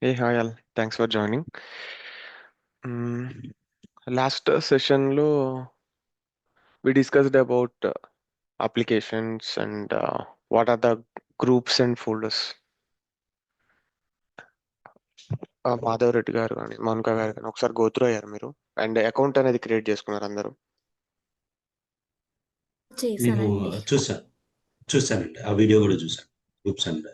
Hey, hi all. Thanks for joining. Last session lo we discussed about applications and what are the groups and folders. Madhav Reddy గారు కానీ మౌనిక గారు కానీ ఒకసారి go through అయ్యారు మీరు అండ్ అకౌంట్ అనేది క్రియేట్ చేసుకున్నారు అందరూ. నేను చేశానండి. చూసానండి. ఆ వీడియో కూడా చూసాను. Groups and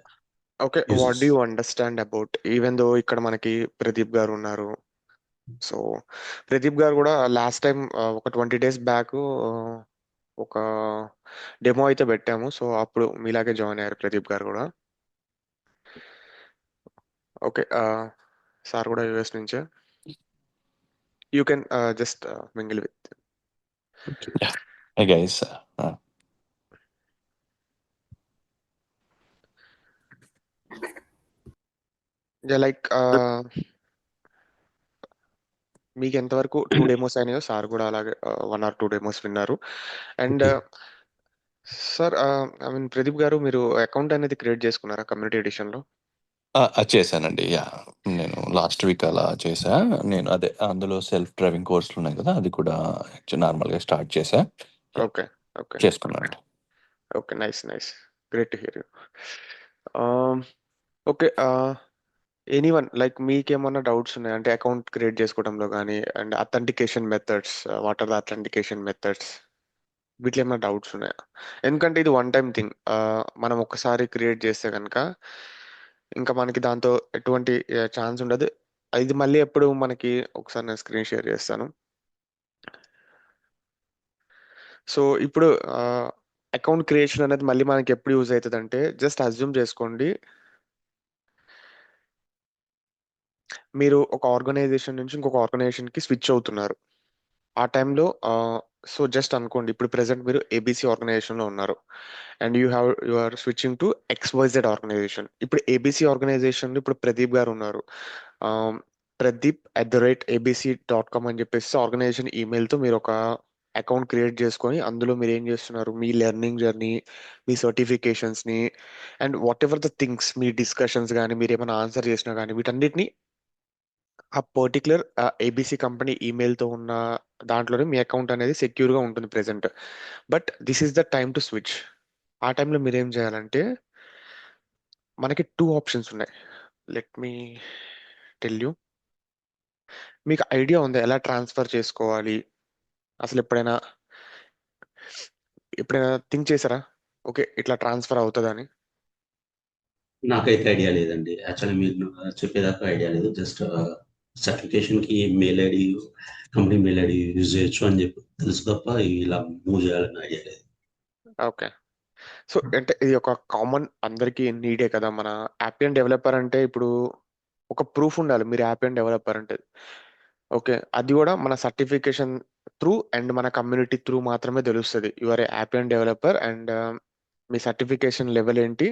okay, what users. Do you understand about even though ఇక్కడ మనకి ప్రదీప్ గారు ఉన్నారు. సో ప్రదీప్ గారు కూడా లాస్ట్ టైం ఒక 20 days బ్యాక్ ఒక డెమో అయితే పెట్టాము. సో అప్పుడు మీలాగే జాయిన్ అయ్యారు ప్రదీప్ గారు కూడా. ఓకే, సార్ కూడా యూఎస్ నుంచే. You can just mingle with. Yeah. Hey guys. Like మీకు ఎంతవరకు 2 డెమోస్ అయినాయో సార్ కూడా అలాగే 1 or 2 డెమోస్ విన్నారు. And sir I mean Pradeep గారు మీరు అకౌంట్ అనేది క్రియేట్ చేసుకున్నారా కమ్యూనిటీ ఎడిషన్ లో? చేశానండి. యా, నేను లాస్ట్ వీక్ అలా చేశా. నేను అదే అందులో సెల్ఫ్ డ్రైవింగ్ కోర్సులు ఉన్నాయి కదా, అది కూడా నార్మల్గా స్టార్ట్ చేశా. ఓకే ఓకే చేసుకున్నానండి. Okay, nice nice, great to hear you. Okay, anyone like మీకేమన్నా డౌట్స్ ఉన్నాయా అంటే అకౌంట్ క్రియేట్ చేసుకోవడంలో కానీ and authentication methods, what are the authentication methods, వీటిలో ఏమైనా డౌట్స్ ఉన్నాయా? ఎందుకంటే ఇది వన్ టైం థింగ్. మనం ఒకసారి క్రియేట్ చేస్తే కనుక ఇంకా మనకి దాంతో ఎటువంటి ఛాన్స్ ఉండదు. ఇది మళ్ళీ ఎప్పుడు మనకి ఒకసారి నేను స్క్రీన్ షేర్ చేస్తాను. సో ఇప్పుడు అకౌంట్ క్రియేషన్ అనేది మళ్ళీ మనకి ఎప్పుడు యూజ్ అవుతుంది అంటే జస్ట్ అజ్యూమ్ చేసుకోండి, మీరు ఒక ఆర్గనైజేషన్ నుంచి ఇంకొక ఆర్గనైజేషన్కి స్విచ్ అవుతున్నారు. ఆ టైంలో సో జస్ట్ అనుకోండి, ఇప్పుడు ప్రెసెంట్ మీరు ఏబిసి ఆర్గనైజేషన్లో ఉన్నారు and you are switching to XYZ organization. ఇప్పుడు ఏబిసి ఆర్గనైజేషన్ ఇప్పుడు ప్రదీప్ గారు ఉన్నారు. Pradeep@abc.com అని చెప్పేసి ఆర్గనైజేషన్ ఈమెయిల్తో మీరు ఒక అకౌంట్ క్రియేట్ చేసుకొని అందులో మీరు ఏం చేస్తున్నారు, మీ లెర్నింగ్ జర్నీ, మీ సర్టిఫికేషన్స్ని and whatever the things, మీ డిస్కషన్స్ కానీ మీరు ఏమైనా ఆన్సర్ చేసినా కానీ వీటన్నిటిని ఆ పర్టికులర్ ఏబిసి కంపెనీ ఈమెయిల్తో ఉన్న దాంట్లోనే మీ అకౌంట్ అనేది సెక్యూర్గా ఉంటుంది present. But this is the time to switch. ఆ టైంలో మీరు ఏం చేయాలంటే మనకి 2 ఆప్షన్స్ ఉన్నాయి. Let me tell you. మీకు ఐడియా ఉందా ఎలా ట్రాన్స్ఫర్ చేసుకోవాలి? అసలు ఎప్పుడైనా థింక్ చేశారా ఓకే ఇట్లా ట్రాన్స్ఫర్ అవుతుందని? నాకైతే ఐడియా లేదండి. యాక్చువల్లీ మీరు చెప్పేదాకా ఐడియా లేదు. జస్ట్ సర్టిఫికేషన్కి mail ID, company mail ID use చేయొచ్చు అని చెప్పి తెలుసు తప్ప ఇలా మూవ్ చేయాలని ఐడియా లేదు. ఓకే, సో అంటే ఇది ఒక కామన్ అందరికీ నీడే కదా. మన యాపియన్ డెవలపర్ అంటే ఇప్పుడు ఒక ప్రూఫ్ ఉండాలి మీరు యాపియన్ డెవలపర్ అంటే. ఓకే, అది కూడా మన సర్టిఫికేషన్ త్రూ అండ్ మన కమ్యూనిటీ త్రూ మాత్రమే తెలుస్తుంది యువర్ యాపియన్ డెవలపర్ అండ్ మీ సర్టిఫికేషన్ లెవెల్ ఏంటి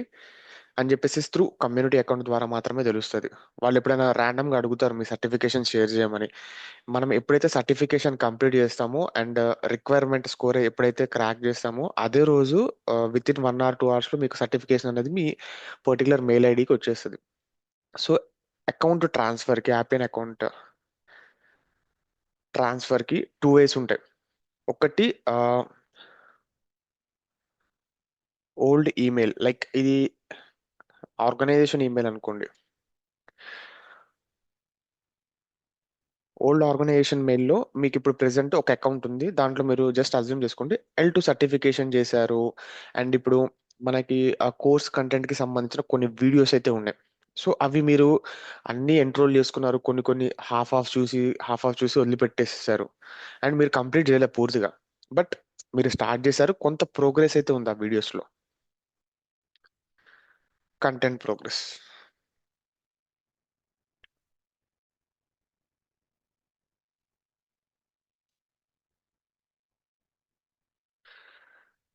అని చెప్పేసి త్రూ కమ్యూనిటీ అకౌంట్ ద్వారా మాత్రమే తెలుస్తుంది. వాళ్ళు ఎప్పుడైనా ర్యాండమ్గా అడుగుతారు మీ సర్టిఫికేషన్ షేర్ చేయమని. మనం ఎప్పుడైతే సర్టిఫికేషన్ కంప్లీట్ చేస్తామో అండ్ రిక్వైర్మెంట్ స్కోర్ ఎప్పుడైతే క్రాక్ చేస్తామో అదే రోజు విత్ ఇన్ 1 or 2 hours లో మీకు సర్టిఫికేషన్ అనేది మీ పర్టికులర్ మెయిల్ ఐడికి వచ్చేస్తుంది. So account ట్రాన్స్ఫర్కి, Appian account ట్రాన్స్ఫర్కి 2 ways ఉంటాయి. ఒకటి ఓల్డ్ ఈమెయిల్, లైక్ ఇది ఆర్గనైజేషన్ ఈమెయిల్ అనుకోండి. ఓల్డ్ ఆర్గనైజేషన్ మెయిల్లో మీకు ఇప్పుడు ప్రెసెంట్ ఒక అకౌంట్ ఉంది, దాంట్లో మీరు జస్ట్ అజ్యూమ్ చేసుకోండి L2 సర్టిఫికేషన్ చేశారు అండ్ ఇప్పుడు మనకి ఆ కోర్స్ కంటెంట్కి సంబంధించిన కొన్ని వీడియోస్ అయితే ఉన్నాయి. సో అవి మీరు అన్నీ ఎన్రోల్ చేసుకున్నారు, కొన్ని కొన్ని హాఫ్ ఆఫ్ చూసి వదిలిపెట్టేసేసారు అండ్ మీరు కంప్లీట్ చేయలేదు పూర్తిగా. బట్ మీరు స్టార్ట్ చేశారు, కొంత ప్రోగ్రెస్ అయితే ఉంది ఆ వీడియోస్లో, కంటెంట్ ప్రోగ్రెస్.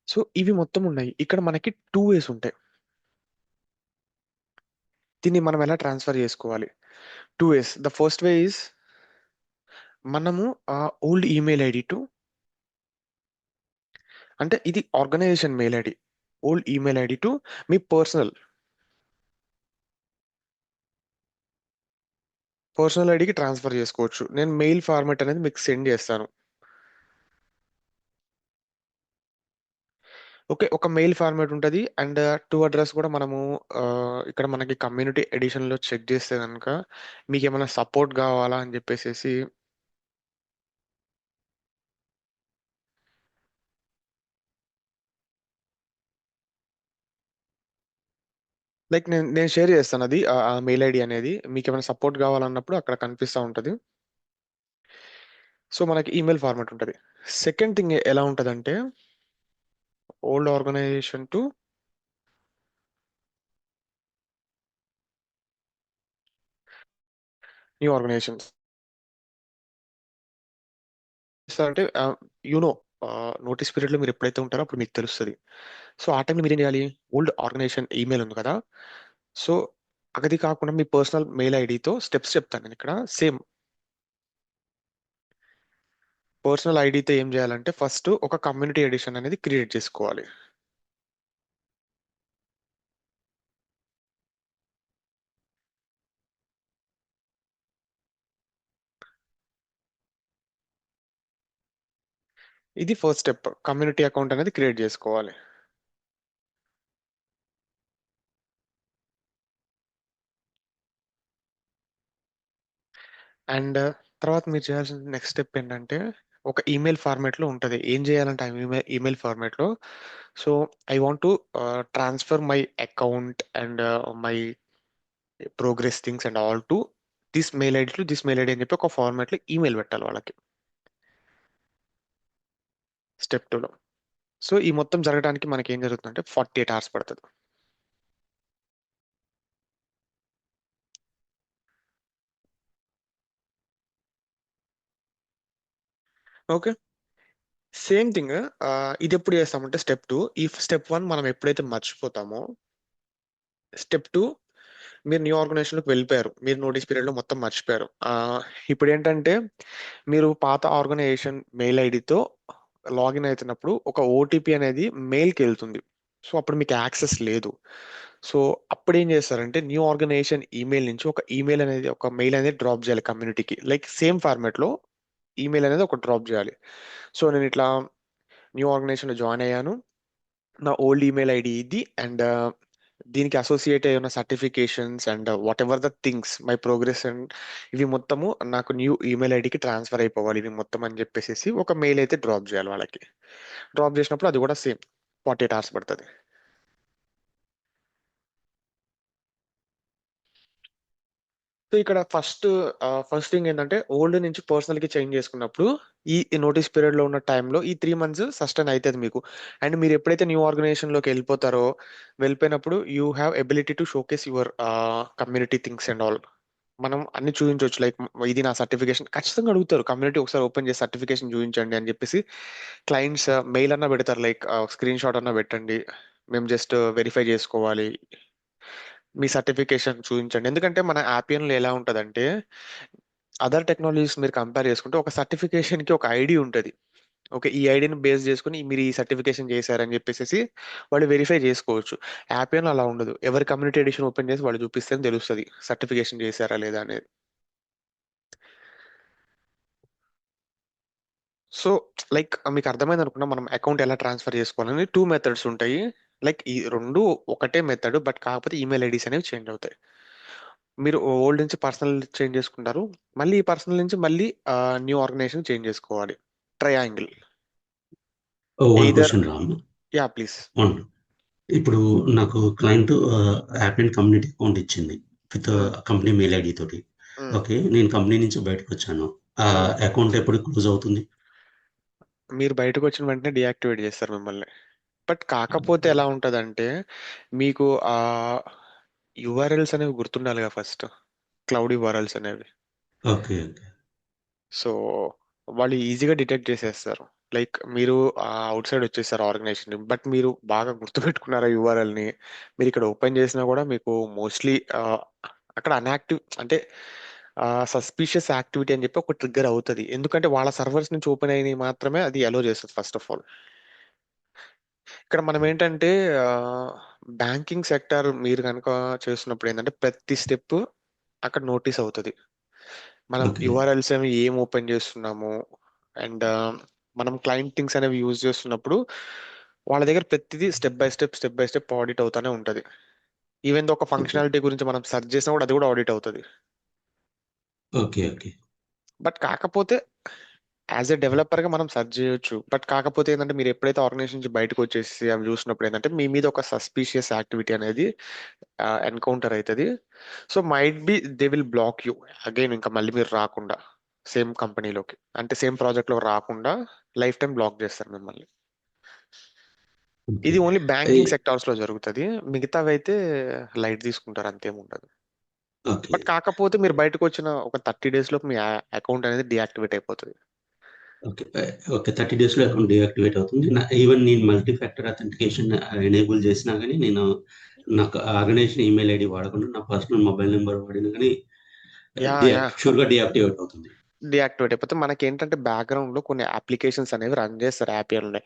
సో ఇవి మొత్తం ఉన్నాయి. ఇక్కడ మనకి 2 ways ఉంటాయి. దీన్ని మనం ఎలా ట్రాన్స్ఫర్ చేసుకోవాలి? 2 ways. The first way is మనము ఆ ఓల్డ్ ఈమెయిల్ ఐడి టు, అంటే ఇది organization mail ID, old email ID to మీ పర్సనల్ పర్సనల్ ఐడికి ట్రాన్స్ఫర్ చేసుకోవచ్చు. నేను మెయిల్ ఫార్మాట్ అనేది మీకు సెండ్ చేస్తాను. ఓకే, ఒక మెయిల్ ఫార్మాట్ ఉంటుంది అండ్ టు అడ్రస్ కూడా మనము ఇక్కడ మనకి కమ్యూనిటీ ఎడిషన్లో చెక్ చేస్తే కనుక మీకు ఏమైనా సపోర్ట్ కావాలా అని చెప్పేసి లైక్ నేను షేర్ చేస్తాను అది ఆ మెయిల్ ఐడి అనేది మీకు ఏమైనా సపోర్ట్ కావాలన్నప్పుడు అక్కడ కనిపిస్తూ ఉంటుంది. సో మనకి ఈమెయిల్ ఫార్మాట్ ఉంటుంది. సెకండ్ థింగ్ ఎలా ఉంటుందంటే old organization to new organizations అంటే యూనో నోటీస్ పీరియడ్లో మీరు ఎప్పుడైతే ఉంటారో అప్పుడు మీకు తెలుస్తుంది. సో ఆ టైంలో మీరు ఏం చేయాలి, ఓల్డ్ ఆర్గనైజేషన్ ఈమెయిల్ ఉంది కదా, సో అది కాకుండా మీ పర్సనల్ మెయిల్ ఐడితో స్టెప్స్ చెప్తాను నేను ఇక్కడ. సేమ్ పర్సనల్ ఐడితో ఏం చేయాలంటే ఫస్ట్ ఒక కమ్యూనిటీ ఎడిషన్ అనేది క్రియేట్ చేసుకోవాలి. ఇది ఫస్ట్ స్టెప్, కమ్యూనిటీ అకౌంట్ అనేది క్రియేట్ చేసుకోవాలి. అండ్ తర్వాత మీరు చేయాల్సిన నెక్స్ట్ స్టెప్ ఏంటంటే ఒక ఈమెయిల్ ఫార్మాట్లో ఉంటుంది. ఏం చేయాలంటే ఆ ఈమెయిల్ ఫార్మాట్లో, so I want to transfer my account and my progress things and all to this mail ID అని చెప్పి ఒక ఫార్మాట్లో ఈమెయిల్ పెట్టాలి వాళ్ళకి స్టెప్ 2లో. సో ఈ మొత్తం జరగడానికి మనకి ఏం జరుగుతుందంటే 48 అవర్స్ పడుతుంది. ఓకే, సేమ్ థింగ్ ఇది ఎప్పుడు చేస్తామంటే స్టెప్ 2. ఈ స్టెప్ 1 మనం ఎప్పుడైతే మర్చిపోతామో స్టెప్ 2 మీరు న్యూ ఆర్గనైజేషన్లోకి వెళ్ళిపోయారు, మీరు నోటీస్ పీరియడ్లో మొత్తం మర్చిపోయారు. ఇప్పుడు ఏంటంటే మీరు పాత ఆర్గనైజేషన్ మెయిల్ ఐడితో లాగిన్ అవుతున్నప్పుడు ఒక ఓటీపీ అనేది మెయిల్కి వెళ్తుంది. సో అప్పుడు మీకు యాక్సెస్ లేదు. సో అప్పుడు ఏం చేస్తారంటే న్యూ ఆర్గనైజేషన్ ఈమెయిల్ నుంచి ఒక మెయిల్ అనేది డ్రాప్ చేయాలి కమ్యూనిటీకి, లైక్ సేమ్ ఫార్మాట్లో ఈమెయిల్ అనేది ఒక డ్రాప్ చేయాలి. సో నేను ఇట్లా న్యూ ఆర్గనైజేషన్లో జాయిన్ అయ్యాను, నా ఓల్డ్ ఈమెయిల్ ఐడి ఇది అండ్ దీనికి అసోసియేట్ అయి ఉన్న certifications and whatever the things my progress and ఇవి మొత్తము నాకు న్యూ ఈమెయిల్ ఐడికి ట్రాన్స్ఫర్ అయిపోవాలి ఇవి మొత్తం అని చెప్పేసి ఒక మెయిల్ అయితే డ్రాప్ చేయాలి వాళ్ళకి. డ్రాప్ చేసినప్పుడు అది కూడా సేమ్ 48 అవర్స్ పడుతుంది. సో ఇక్కడ ఫస్ట్ థింగ్ ఏంటంటే ఓల్డ్ నుంచి పర్సనల్ కి చేంజ్ చేసుకున్నప్పుడు ఈ నోటీస్ పీరియడ్ లో ఉన్న టైంలో ఈ 3 months సస్టైన్ అవుతుంది మీకు. అండ్ మీరు ఎప్పుడైతే న్యూ ఆర్గనైజేషన్ లోకి వెళ్ళిపోయినప్పుడు you have ability to showcase your community things and all. మనం అన్ని చూపించవచ్చు, లైక్ ఇది నా సర్టిఫికేషన్ ఖచ్చితంగా అడుగుతారు కమ్యూనిటీ, ఒకసారి ఓపెన్ చేసి సర్టిఫికేషన్ చూపించండి అని చెప్పేసి క్లయింట్స్ మెయిల్ అన్నా పెడతారు, లైక్ స్క్రీన్ షాట్ అన్నా పెట్టండి, మేము జస్ట్ వెరిఫై చేసుకోవాలి, మీ సర్టిఫికేషన్ చూపించండి. ఎందుకంటే మన యాపియన్లో ఎలా ఉంటుందంటే అదర్ టెక్నాలజీస్ మీరు కంపేర్ చేసుకుంటే ఒక సర్టిఫికేషన్ కి ఒక ఐడి ఉంటుంది. ఓకే, ఈ ఐడిని బేస్ చేసుకుని మీరు ఈ సర్టిఫికేషన్ చేశారని చెప్పేసి వాళ్ళు వెరిఫై చేసుకోవచ్చు. యాపియన్ అలా ఉండదు, ఎవరి కమ్యూనిటీ ఎడిషన్ ఓపెన్ చేసి వాళ్ళు చూపిస్తే తెలుస్తుంది సర్టిఫికేషన్ చేశారా లేదా అనేది. సో లైక్ మీకు అర్థమైంది అనుకున్నా మనం అకౌంట్ ఎలా ట్రాన్స్ఫర్ చేసుకోవాలని 2 మెథడ్స్ ఉంటాయి. లైక్ ఈ రెండు ఒకటే మెథడ్, బట్ కాకపోతే ఈమెయిల్ ఐడీస్ అనేవి చేంజ్ అవుతాయి. మీరు ఓల్డ్ నుంచి పర్సనల్ చేంజ్ చేసుకుంటారు, మళ్ళీ ఈ పర్సనల్ నుంచి మళ్ళీ న్యూ ఆర్గనైజేషన్ చేంజ్ చేసుకోవాలి. Triangle one either. Question Ram. Yeah please. One ఇప్పుడు నాకు client app and community account ఇచ్చింది విత్ కంపెనీ మెయిల్ ఐడి తోటి. ఓకే, నేను కంపెనీ నుంచి బయటకు వచ్చాను. ఆ అకౌంట్ ఎప్పుడు క్లోజ్ అవుతుంది? మీరు బయటకు వచ్చిన వెంటనే డియాక్టివేట్ చేస్తారు మిమ్మల్ని. బట్ కాకపోతే ఎలా ఉంటదంటే మీకు యుఆర్ఎల్స్ అనేవి గుర్తుండాలి కదా ఫస్ట్, క్లౌడ్ యుఆర్ఎల్స్ అనేవి. Okay, okay. సో వాళ్ళు ఈజీగా డిటెక్ట్ చేసేస్తారు, లైక్ మీరు అవుట్ సైడ్ వచ్చేస్తారు ఆర్గనైజేషన్, బట్ మీరు బాగా గుర్తుపెట్టుకున్నారు యూఆర్ఎల్ ని. మీరు ఇక్కడ ఓపెన్ చేసినా కూడా మీకు మోస్ట్లీ అక్కడ అన్యాక్టివ్ అంటే సస్పీషియస్ యాక్టివిటీ అని చెప్పి ఒక ట్రిగ్గర్ అవుతుంది, ఎందుకంటే వాళ్ళ సర్వర్స్ నుంచి ఓపెన్ అయినవి మాత్రమే అది అలో చేస్తుంది ఫస్ట్ ఆఫ్ ఆల్. ఇక్కడ మనం ఏంటంటే బ్యాంకింగ్ సెక్టర్ మీరు కనుక చేస్తున్నప్పుడు ఏంటంటే ప్రతి స్టెప్ అక్కడ నోటీస్ అవుతుంది. మనం ఓకే. యూఆర్ఎల్స్ అనేవి ఏం ఓపెన్ చేస్తున్నాము అండ్ మనం క్లయింట్ థింగ్స్ అనేవి యూజ్ చేస్తున్నప్పుడు వాళ్ళ దగ్గర ప్రతిదీ స్టెప్ బై స్టెప్ ఆడిట్ అవుతానే ఉంటది. ఈవెన్ ఒక ఓకే. ఫంక్షనాలిటీ గురించి మనం సెర్చ్ చేసినా కూడా అది కూడా ఆడిట్ అవుతుంది. ఓకే. ఓకే. బట్ కాకపోతే యాజ్ ఎ డెవలపర్ గా మనం సెర్చ్ చేయొచ్చు. బట్ కాకపోతే ఏంటంటే మీరు ఎప్పుడైతే ఆర్గనైజేషన్ నుంచి బయటకు వచ్చేసి అవి చూసినప్పుడు ఏంటంటే మీ మీద ఒక సస్పీషియస్ యాక్టివిటీ అనేది ఎన్కౌంటర్ అవుతుంది. So might be they will block you again, ఇంకా మళ్ళీ మీరు రాకుండా సేమ్ కంపెనీలోకి, అంటే సేమ్ ప్రాజెక్ట్ లో రాకుండా లైఫ్ టైం బ్లాక్ చేస్తారు మిమ్మల్ని. ఓకే. ఇది ఓన్లీ ఈ బ్యాంకింగ్ సెక్టార్స్ లో జరుగుతుంది. మిగతావి అయితే లైట్ తీసుకుంటారు, అంతేం ఉండదు. ఓకే. బట్ కాకపోతే మీరు బయటకు వచ్చిన ఒక 30 days లోపు మీ అకౌంట్ అనేది డియాక్టివేట్ అయిపోతుంది. ఓకే. ఓకే. 30 డేస్‌లో అకౌంట్ డీయాక్టివేట్ అవుతుంది. ఈవెన్ నేను మల్టీ ఫ్యాక్టర్ అథెంటికేషన్ ఎనేబుల్ చేసినా గానీ, నేను నాకు ఆర్గనైజేషన్ ఈమెయిల్ ఐడీ వాడకుండా నా పర్సనల్ మొబైల్ నంబర్ వాడినా గానీ యా యా షూర్‌గా డీయాక్టివేట్ అవుతుంది. డియాక్టివేట్ అయిపోతే మనకి ఏంటంటే బ్యాక్గ్రౌండ్ లో కొన్ని అప్లికేషన్స్ అనేవి రన్ చేస్తారు యాపియన్ లో.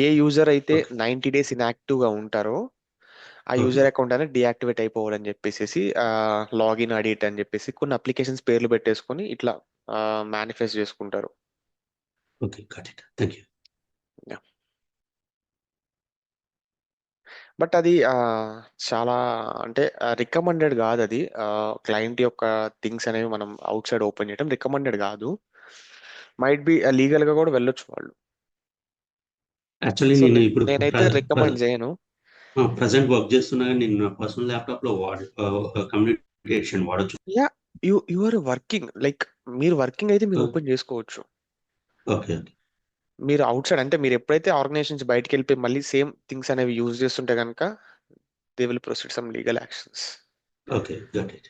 ఏ యూజర్ అయితే ఓకే. 90 days ఇన్యాక్టివ్ గా ఉంటారో ఆ ఓకే. యూజర్ అకౌంట్ అనేది డియాక్టివేట్ అయిపోవాలని చెప్పేసి లాగిన్ అడిట్ అని చెప్పేసి కొన్ని అప్లికేషన్స్ పేర్లు పెట్టేసుకొని ఇట్లా మేనిఫెస్ట్ చేసుకుంటారు. Okay. Got it. Thank you. But అది చాలా అంటే రికమెండెడ్ కాదు. అది క్లయింట్ యొక్క థింగ్స్ అనేవి మనం అవుట్ సైడ్ ఓపెన్ చేయడం రికమెండెడ్ కాదు. మైట్ బి లీగల్ గా కూడా వెళ్ళొచ్చు వాళ్ళు. యాక్చువల్లీ సో నేను ఇప్పుడు నేనైతే రికమెండ్ చేయను. ప్రెజెంట్ వర్క్ చేస్తున్నా గానీ, నేను నా పర్సనల్ ల్యాప్‌టాప్‌లో కమ్యూనికేషన్ వాడొచ్చు. Yeah you are working like మీరు వర్కింగ్ అయితే మీరు ఓకే. ఓపెన్ చేసుకోవచ్చు. ఓకే. మీరు అవుట్ సైడ్ అంటే మీరు ఎప్పుడైతే ఆర్గనైజేషన్ నుంచి బయటకు వెళ్ళిపోయి మళ్ళీ సేమ్ థింగ్స్ అనేవి యూజ్ చేస్తుంటే కనుక they will proceed some legal actions. Okay. Got it.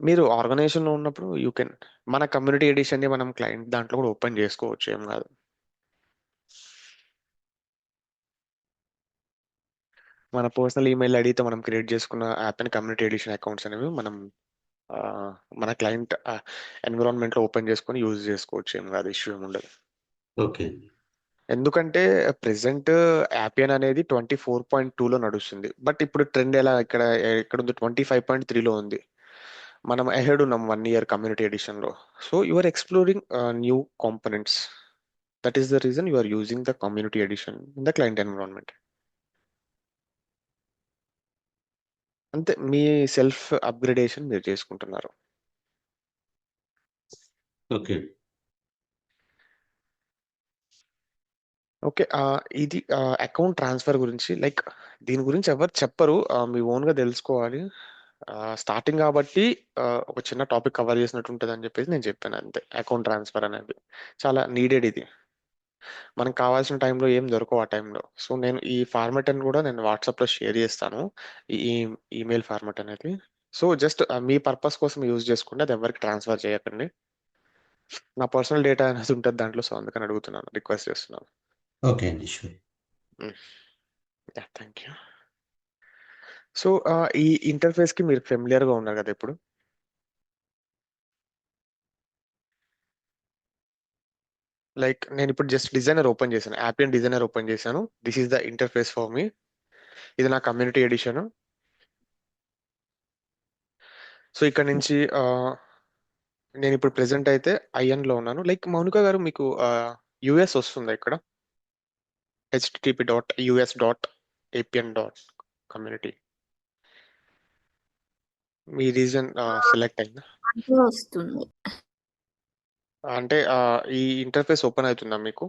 మీరు ఆర్గనైజేషన్ లో ఉన్నప్పుడు యూ కెన్ మన కమ్యూనిటీ ఎడిషన్ ని మనం క్లయింట్ దాంట్లో కూడా ఓపెన్ చేసుకోవచ్చు, ఏం కాదు. మన పర్సనల్ ఈమెయిల్ ఐడితో మనం క్రియేట్ చేసుకున్న app and community edition accounts అనేవి మనం ఆ, మన క్లయింట్ ఎన్విరాన్మెంట్ లో ఓపెన్ చేసుకొని యూజ్ చేసుకోవచ్చు, ఏం కాదు, ఇష్యూ ఏమి ఉండదు. ఓకే అండి. ఎందుకంటే ప్రెసెంట్ యాపియన్ అనేది 24.2లో నడుస్తుంది. బట్ ఇప్పుడు ట్రెండ్ ఎలా ఎక్కడ ఉంది, 25.3లో ఉంది. మనం అహెడ్ ఉన్నాం 1 year కమ్యూనిటీ ఎడిషన్ లో. So you are exploring new components. That is the reason you are using the community edition in the client environment. అంతే, మీ సెల్ఫ్ అప్గ్రేడేషన్ మీరు చేసుకుంటున్నారు. ఓకే. ఓకే. ఇది అకౌంట్ ట్రాన్స్ఫర్ గురించి లైక్ దీని గురించి ఎవరు చెప్పరు, మీ ఓన్ గా తెలుసుకోవాలి. స్టార్టింగ్ కాబట్టి ఒక చిన్న టాపిక్ కవర్ చేసినట్టు ఉంటుంది అని చెప్పేసి నేను చెప్పాను అంతే. అకౌంట్ ట్రాన్స్ఫర్ అనేది చాలా నీడెడ్ ఇది. మనకు కావాల్సిన టైంలో ఏం దొరకవు ఆ టైంలో. సో నేను ఈ ఫార్మాట్ అని కూడా నేను వాట్సాప్లో షేర్ చేస్తాను, ఈ ఈమెయిల్ ఫార్మాట్ అనేది. సో జస్ట్ మీ పర్పస్ కోసం యూజ్ చేసుకుంటే అది ఎవరికి ట్రాన్స్ఫర్ చేయకండి. నా పర్సనల్ డేటా అనేది ఉంటుంది దాంట్లో, సో అందుకని అడుగుతున్నాను, రిక్వెస్ట్ చేస్తున్నాను. ఓకే అండి. షూర్. Thank you. సో ఈ ఇంటర్ఫేస్ కి మీరు ఫెమిలియర్ గా ఉన్నారు కదా ఇప్పుడు. లైక్ నేను ఇప్పుడు జస్ట్ డిజైనర్ ఓపెన్ చేశాను, యాపియన్ డిజైనర్ ఓపెన్ చేశాను. This is the interface for me. ఇది నా కమ్యూనిటీ ఎడిషన్. సో ఇక్కడ నుంచి నేను ఇప్పుడు ప్రెసెంట్ అయితే ఐఎన్ లో ఉన్నాను. లైక్ మౌనిక గారు మీకు యుఎస్ వస్తుందా ఇక్కడ? http.us.apn.community మీ రీజన్ సెలెక్ట్ అయిందా? అదే వస్తుంది. అంటే ఈ ఇంటర్ఫేస్ ఓపెన్ అవుతుందా మీకు?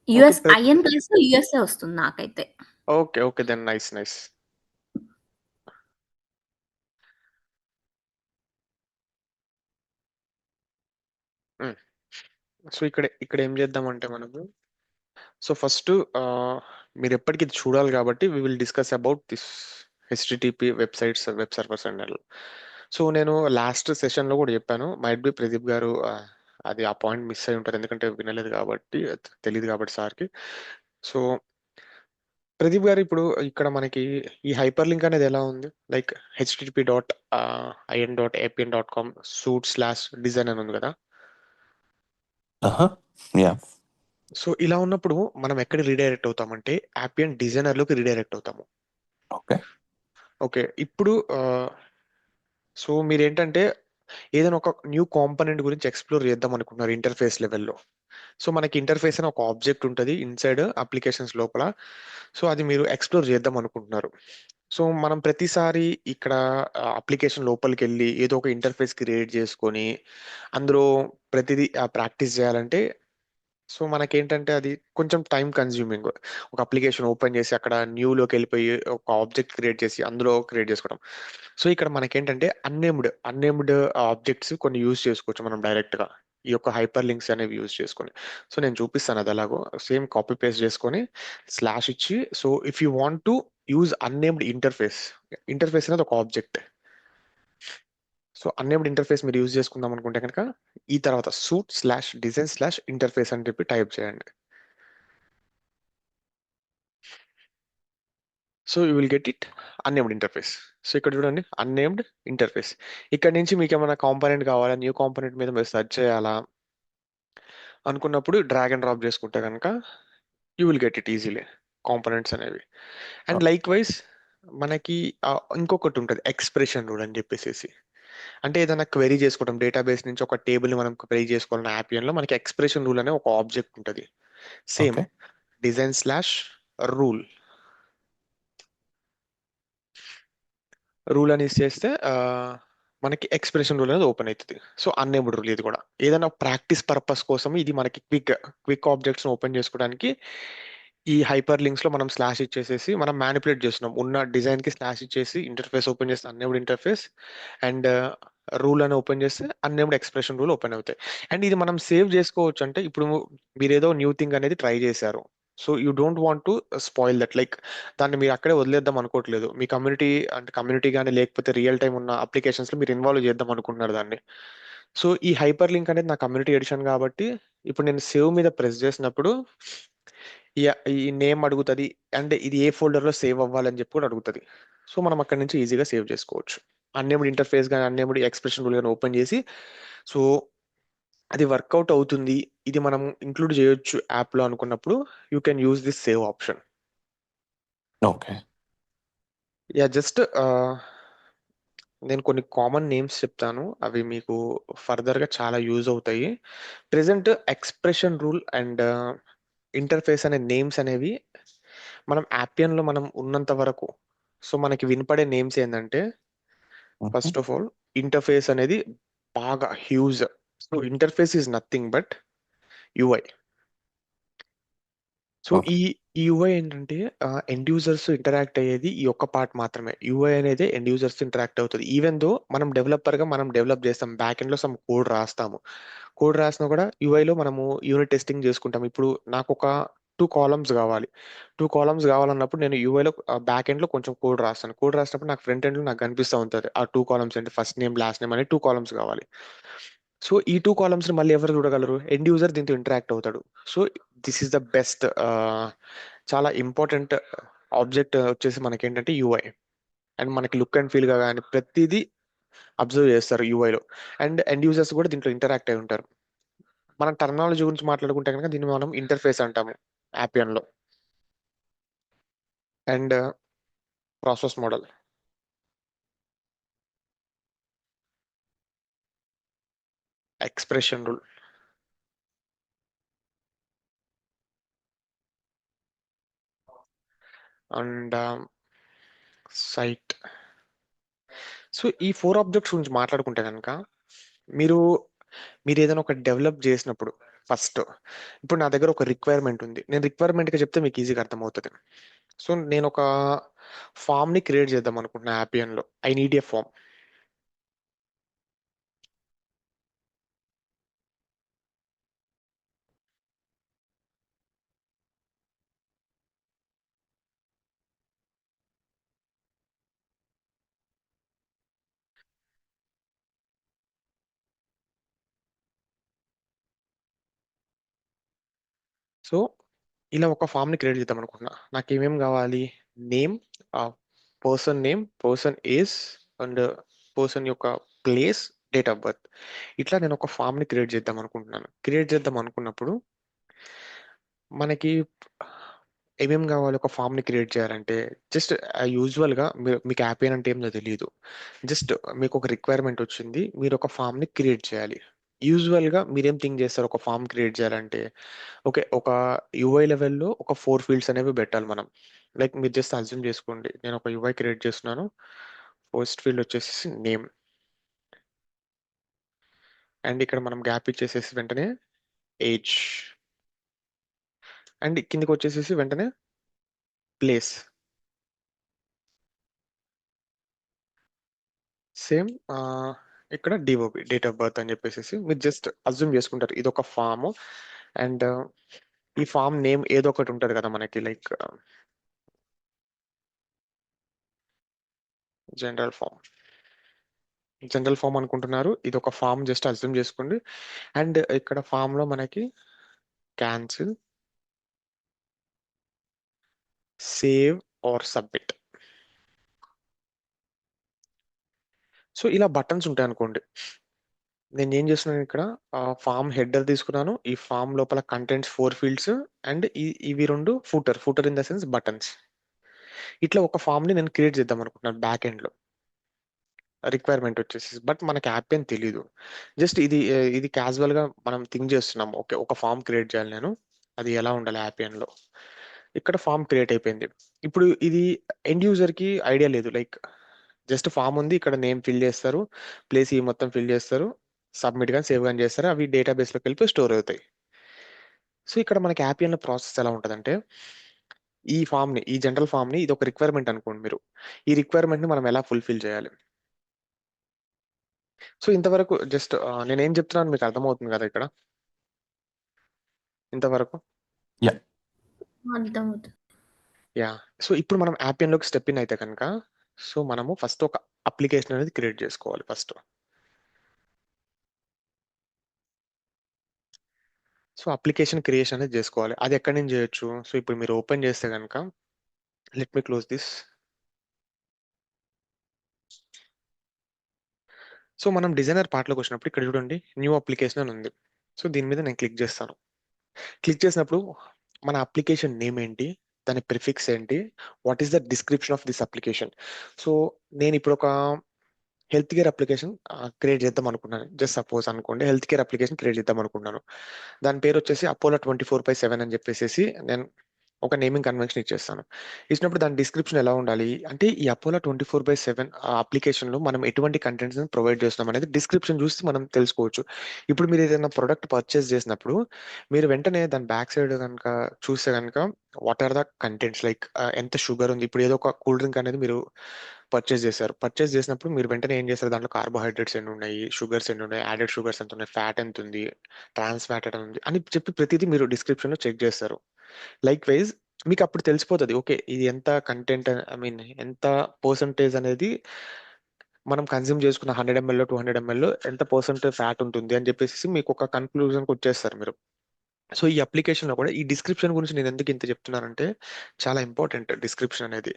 Okay US IN plus USA వస్తుంది నాకైతే. Okay okay then nice nice. So ఇక్కడ ఏం చేద్దామంటే మనము, సో ఫస్ట్ మీరు ఎప్పటికి ఇది చూడాలి కాబట్టి we will discuss about this HTTP websites, web servers and. So నేను లాస్ట్ సెషన్లో కూడా చెప్పాను, మైట్ బి ప్రదీప్ గారు అది ఆ పాయింట్ మిస్ అయి ఉంటారు ఎందుకంటే వినలేదు కాబట్టి, తెలియదు కాబట్టి సార్కి. సో ప్రదీప్ గారు ఇప్పుడు ఇక్కడ మనకి ఈ హైపర్ లింక్ అనేది ఎలా ఉంది, లైక్ http.in.apn.com/sూట్/డిజైన్ అని ఉంది కదా. యా సో ఇలా ఉన్నప్పుడు మనం ఎక్కడ రీడైరెక్ట్ అవుతామంటే యాపియన్ డిజైనర్లోకి రీడైరెక్ట్ అవుతాము. ఓకే. ఓకే, ఇప్పుడు సో మీరేంటంటే ఏదైనా ఒక న్యూ కాంపోనెంట్ గురించి ఎక్స్ప్లోర్ చేద్దాం అనుకుంటున్నారు ఇంటర్ఫేస్ లెవెల్లో. సో మనకి ఇంటర్ఫేస్ అని ఒక ఆబ్జెక్ట్ ఉంటుంది ఇన్సైడ్ అప్లికేషన్స్ లోపల. సో అది మీరు ఎక్స్ప్లోర్ చేద్దాం అనుకుంటున్నారు. సో మనం ప్రతిసారి ఇక్కడ అప్లికేషన్ లోపలికి వెళ్ళి ఏదో ఒక ఇంటర్ఫేస్ క్రియేట్ చేసుకొని అందులో ప్రతిదీ ప్రాక్టీస్ చేయాలంటే సో మనకేంటంటే అది కొంచెం టైం కన్జ్యూమింగ్. ఒక అప్లికేషన్ ఓపెన్ చేసి అక్కడ న్యూలోకి వెళ్ళిపోయి ఒక ఆబ్జెక్ట్ క్రియేట్ చేసి అందులో క్రియేట్ చేసుకోవడం. సో ఇక్కడ మనకేంటంటే అన్నేమ్డ్ ఆబ్జెక్ట్స్ కొన్ని యూజ్ చేసుకోవచ్చు మనం డైరెక్ట్ గా ఈ యొక్క హైపర్ లింక్స్ అనేవి యూజ్ చేసుకొని. సో నేను చూపిస్తాను అది ఎలాగో. సేమ్ కాపీ పేస్ట్ చేసుకొని స్లాష్ ఇచ్చి so if you want to use unnamed interface, interface అనేది ఒక ఆబ్జెక్ట్. సో అన్నేమ్డ్ ఇంటర్ఫేస్ మీరు యూజ్ చేసుకుందాం అనుకుంటే కనుక ఈ తర్వాత suit/design/interface అని చెప్పి టైప్ చేయండి. So you will get it unnamed interface. So ఇక్కడ చూడండి అన్నేమ్డ్ ఇంటర్ఫేస్. ఇక్కడ నుంచి మీకు ఏమైనా కాంపోనెంట్ కావాలా, న్యూ కాంపోనెంట్ మీద మీరు సెర్చ్ చేయాలా అనుకున్నప్పుడు డ్రాగ్ అండ్ డ్రాప్ చేసుకుంటే కనుక you will get it easily components అనేవి. అండ్ లైక్ వైజ్ మనకి ఇంకొకటి ఉంటుంది ఎక్స్ప్రెషన్ రూల్ అని చెప్పేసి. అంటే ఏదైనా క్వెరీ చేసుకోవడం డేటాబేస్ నుంచి ఒక టేబుల్ ని మనం క్వెరీ చేసుకోవాలన్న యాపియన్ లో మనకి ఎక్స్ప్రెషన్ రూల్ అనే ఒక ఆబ్జెక్ట్ ఉంటుంది. Same okay. డిజైన్/రూల్ రూల్ అని చేస్తే మనకి ఎక్స్ప్రెషన్ రూల్ అనేది ఓపెన్ అవుతుంది. సో అన్నేబుల్ రూల్ ఇది కూడా ఏదైనా ప్రాక్టీస్ పర్పస్ కోసం ఇది మనకి క్విక్ ఆబ్జెక్ట్స్ ఓపెన్ చేసుకోవడానికి ఈ హైపర్ లింక్స్ లో మనం స్లాష్ ఇచ్చేసేసి మనం మ్యానిపులేట్ చేస్తున్నాం. ఉన్న డిజైన్ కి స్లాష్ ఇచ్చేసి ఇంటర్ఫేస్ ఓపెన్ చేస్తే అన్నేబుల్ ఇంటర్ఫేస్ అండ్ రూల్ అని ఓపెన్ చేస్తే అన్నేబుల్ ఎక్స్ప్రెషన్ రూల్ ఓపెన్ అవుతాయి. అండ్ ఇది మనం సేవ్ చేసుకోవచ్చు. అంటే ఇప్పుడు మీరు ఏదో న్యూ థింగ్ అనేది ట్రై చేశారు. So you don't want to spoil that, like దాన్ని మీరు అక్కడే వదిలేద్దాం అనుకోవట్లేదు. మీ కమ్యూనిటీ అంటే కమ్యూనిటీ కానీ లేకపోతే రియల్ టైం ఉన్న అప్లికేషన్స్ లో మీరు ఇన్వాల్వ్ చేద్దాం అనుకుంటున్నారు దాన్ని. సో ఈ హైపర్ లింక్ అనేది నా కమ్యూనిటీ ఎడిషన్ కాబట్టి ఇప్పుడు నేను సేవ్ మీద ప్రెస్ చేసినప్పుడు ఈ నేమ్ అడుగుతుంది అండ్ ఇది ఏ ఫోల్డర్ లో సేవ్ అవ్వాలని చెప్పి కూడా అడుగుతుంది. సో మనం అక్కడ నుంచి ఈజీగా సేవ్ చేసుకోవచ్చు. అన్నేమ్డ్ ఇంటర్ఫేస్ కానీ అన్నేమ్డ్ ఎక్స్ప్రెషన్ రూల్ కానీ ఓపెన్ చేసి సో అది వర్కౌట్ అవుతుంది, ఇది మనం ఇంక్లూడ్ చేయొచ్చు యాప్ లో అనుకున్నప్పుడు you can use this save option. Okay. Yeah just నేను కొన్ని కామన్ నేమ్స్ చెప్తాను, అవి మీకు ఫర్దర్ గా చాలా యూజ్ అవుతాయి. Present expression rule and interface అనే నేమ్స్ అనేవి మనం యాపియన్ లో మనం ఉన్నంత వరకు సో మనకి వినపడే నేమ్స్ ఏంటంటే ఫస్ట్ ఆఫ్ ఆల్ ఇంటర్ఫేస్ అనేది బాగా huge. So interface is nothing but UI. So okay. ఈ యూఐ ఏంటంటే ఎండ్ యూజర్స్ ఇంటరాక్ట్ అయ్యేది ఈ ఒక్క పార్ట్ మాత్రమే. యూఐ అనేది ఎండ్ యూజర్స్ ఇంటరాక్ట్ అవుతుంది. ఈవెన్ దో మనం డెవలపర్ గా మనం డెవలప్ చేస్తాం, బ్యాక్ ఎండ్ లో సమ్ కోడ్ రాస్తాము. కోడ్ రాసినా కూడా యూఐ లో మనము యూనిట్ టెస్టింగ్ చేసుకుంటాం. ఇప్పుడు నాకు ఒక 2 కాలమ్స్ కావాలి. 2 కాలమ్స్ కావాలన్నప్పుడు నేను యూఐలో బ్యాక్ ఎండ్ లో కొంచెం కోడ్ రాస్తాను. కోడ్ రాసినప్పుడు నాకు ఫ్రంట్ ఎండ్ లో నాకు కనిపిస్తూ ఉంటుంది ఆ 2 కాలమ్స్ అంటే ఫస్ట్ నేమ్ లాస్ట్ నేమ్ అనే 2 కాలమ్స్ కావాలి. సో ఈ 2 కాలమ్స్ ని మళ్ళీ ఎవరు చూడగలరు? ఎండ్ యూజర్ దీంతో ఇంటరాక్ట్ అవుతాడు. So this is the best చాలా ఇంపార్టెంట్ ఆబ్జెక్ట్ వచ్చేసి మనకి ఏంటంటే యూఐ. అండ్ మనకి లుక్ అండ్ ఫీల్ గా కానీ ప్రతిదీ అబ్జర్వ్ చేస్తారు యూఐలో. అండ్ ఎండ్ యూజర్స్ కూడా దీంట్లో ఇంటరాక్ట్ అయి ఉంటారు. మనం టర్మినాలజీ గురించి మాట్లాడుకుంటే కనుక దీన్ని మనం ఇంటర్ఫేస్ అంటాము యాపియన్ లో. And process model, expression rule and site. So ఈ 4 ఆబ్జెక్ట్స్ గురించి మాట్లాడుకుంటే కనుక మీరు మీరు ఏదైనా ఒక డెవలప్ చేసినప్పుడు ఫస్ట్ ఇప్పుడు నా దగ్గర ఒక రిక్వైర్మెంట్ ఉంది, నేను రిక్వైర్మెంట్ గా చెప్తే మీకు ఈజీగా అర్థమవుతుంది. సో నేను ఒక ఫామ్ ని క్రియేట్ చేద్దాం అనుకుంటున్నా యాపియన్ లో. I need a form. So ఇలా ఒక ఫామ్ ని క్రియేట్ చేద్దాం అనుకుంటున్నా. నాకు ఏమేమి కావాలి? Name, person age and person యొక్క ప్లేస్, డేట్ ఆఫ్ బర్త్. ఇట్లా నేను ఒక ఫామ్ ని క్రియేట్ చేద్దాం అనుకుంటున్నాను. క్రియేట్ చేద్దాం అనుకున్నప్పుడు మనకి ఏమేం కావాలి ఒక ఫామ్ని క్రియేట్ చేయాలంటే జస్ట్ యూజువల్గా మీకు యాపియన్ అంటే ఏమో తెలియదు. జస్ట్ మీకు ఒక రిక్వైర్మెంట్ వచ్చింది, మీరు ఒక ఫామ్ని క్రియేట్ చేయాలి. యూజువల్గా మీరేం థింక్ చేస్తారు ఒక ఫామ్ క్రియేట్ చేయాలంటే? ఓకే, ఒక యూఐ లెవెల్లో ఒక 4 ఫీల్డ్స్ అనేవి పెట్టాలి మనం. లైక్ మీరు జస్ట్ అజ్యూమ్ చేసుకోండి, నేను ఒక యూఐ క్రియేట్ చేస్తున్నాను. ఫస్ట్ ఫీల్డ్ వచ్చేసి నేమ్, అండ్ ఇక్కడ మనం గ్యాప్ ఇచ్చేసేసి వెంటనే ఏజ్, అండ్ కిందకి వచ్చేసేసి వెంటనే ప్లేస్. సేమ్ ఇక్కడ డిఓపి, డేట్ ఆఫ్ బర్త్ అని చెప్పేసి మీరు జస్ట్ అజ్యూమ్ చేసుకుంటారు ఇది ఒక ఫామ్. అండ్ ఈ ఫామ్ నేమ్ ఏదో ఒకటి ఉంటుంది కదా మనకి, like general form. General form అనుకుంటున్నారు, ఇది ఒక ఫామ్ జస్ట్ అజ్యూమ్ చేసుకోండి. అండ్ ఇక్కడ ఫామ్ లో మనకి cancel, save or submit. So ఇలా బటన్స్ ఉంటాయి అనుకోండి. నేను ఏం చేస్తున్నాను ఇక్కడ, ఫామ్ హెడర్ తీసుకున్నాను, ఈ ఫామ్ లోపల కంటెంట్స్ 4 ఫీల్డ్స్, అండ్ ఇవి రెండు footer in the sense buttons. ఇట్లా ఒక ఫామ్ ని నేను క్రియేట్ చేద్దాం అనుకుంటున్నాను బ్యాక్ ఎండ్ లో. రిక్వైర్మెంట్ వచ్చేసి బట్ మనకి యాప్ ఏం తెలీదు. జస్ట్ ఇది క్యాజువల్ గా మనం థింక్ చేస్తున్నాం, ఓకే ఒక ఫామ్ క్రియేట్ చేయాలి నేను, అది ఎలా ఉండాలి యాపియన్ లో. ఇక్కడ ఫామ్ క్రియేట్ అయిపోయింది. ఇప్పుడు ఇది ఎండ్ యూజర్ కి ఐడియా లేదు, లైక్ జస్ట్ ఫామ్ ఉంది, ఇక్కడ నేమ్ ఫిల్ చేస్తారు, ప్లేస్ ఈ మొత్తం ఫిల్ చేస్తారు, సబ్మిట్ కానీ సేవ్ కానీ చేస్తారు, అవి డేటాబేస్ లోకి వెళ్ళిపోయి స్టోర్ అవుతాయి. సో ఇక్కడ మనకి యాపియన్ లో ప్రాసెస్ ఎలా ఉంటుందంటే, ఈ జనరల్ ఫామ్ ని ఇది ఒక రిక్వైర్మెంట్ అనుకోండి మీరు, ఈ రిక్వైర్మెంట్ ని మనం ఎలా ఫుల్ఫిల్ చేయాలి. సో ఇంతవరకు జస్ట్ నేనేం చెప్తున్నాను మీకు అర్థమవుతుంది కదా ఇక్కడ ఇంతవరకు? యా. అర్థమవుతుంది. యా. సో ఇప్పుడు మనం యాపియన్ లోకి స్టెప్ ఇన్ అయితే కనుక, సో మనము ఫస్ట్ ఒక అప్లికేషన్ అనేది క్రియేట్ చేసుకోవాలి ఫస్ట్. సో అప్లికేషన్ క్రియేషన్ అనేది చేసుకోవాలి. అది ఎక్కడి నుంచి చేయొచ్చు? సో ఇప్పుడు మీరు ఓపెన్ చేస్తే కనుక, let me close this. So మనం డిజైనర్ పార్ట్లోకి వచ్చినప్పుడు ఇక్కడ చూడండి, న్యూ అప్లికేషన్ అని ఉంది. సో దీని మీద నేను క్లిక్ చేస్తాను. క్లిక్ చేసినప్పుడు మన అప్లికేషన్ నేమ్ ఏంటి, దాని ప్రిఫిక్స్ ఏంటి, what is the description of this application. So నేను ఇప్పుడు ఒక హెల్త్ కేర్ అప్లికేషన్ క్రియేట్ చేద్దాం అనుకున్నాను. జస్ట్ సపోజ్ అనుకోండి, హెల్త్ కేర్ అప్లికేషన్ క్రియేట్ చేద్దాం అనుకున్నాను. దాని పేరు వచ్చేసి అపోలో 24/7 అని చెప్పేసి నేను ఒక నేమింగ్ కన్వెన్షన్ ఇచ్చేస్తాను. ఇచ్చినప్పుడు దాని డిస్క్రిప్షన్ ఎలా ఉండాలి అంటే, ఈ అపోలో 24/7 అప్లికేషన్ లో మనం ఎటువంటి కంటెంట్స్ ప్రొవైడ్ చేస్తున్నాం అనేది డిస్క్రిప్షన్ చూసి మనం తెలుసుకోవచ్చు. ఇప్పుడు మీరు ఏదైనా ప్రొడక్ట్ పర్చేస్ చేసినప్పుడు మీరు వెంటనే దాని బ్యాక్ సైడ్ కనుక చూస్తే కనుక, what are the contents, like ఎంత షుగర్ ఉంది. ఇప్పుడు ఏదో ఒక కూల్ డ్రింక్ అనేది మీరు పర్చేస్ చేశారు. పర్చేస్ చేసినప్పుడు మీరు వెంటనే ఏం చేస్తారు, దాంట్లో కార్బోహైడ్రేట్స్ ఎన్ని ఉన్నాయి, షుగర్స్ ఎన్ని ఉన్నాయి, యాడెడ్ షుగర్స్ ఎంత ఉన్నాయి, ఫ్యాట్ ఎంత ఉంది, ట్రాన్స్ ఫ్యాట్ ఎంత ఉంది అని చెప్పి ప్రతిదీ మీరు డిస్క్రిప్షన్ లో చెక్ చేస్తారు. లైక్ వైజ్ మీకు అప్పుడు తెలిసిపోతుంది, ఓకే ఇది ఎంత కంటెంట్, ఐ మీన్ ఎంత పర్సంటేజ్ అనేది మనం కన్జ్యూమ్ చేసుకున్న 100 ml 200 ml ఎంత పర్సెంటేజ్ ఫ్యాట్ ఉంటుంది అని చెప్పేసి మీకు ఒక కన్క్లూజన్కి వచ్చేస్తారు మీరు. సో ఈ అప్లికేషన్ లో కూడా ఈ డిస్క్రిప్షన్ గురించి నేను ఎందుకు ఇంత చెప్తున్నానంటే, చాలా ఇంపార్టెంట్ డిస్క్రిప్షన్ అనేది.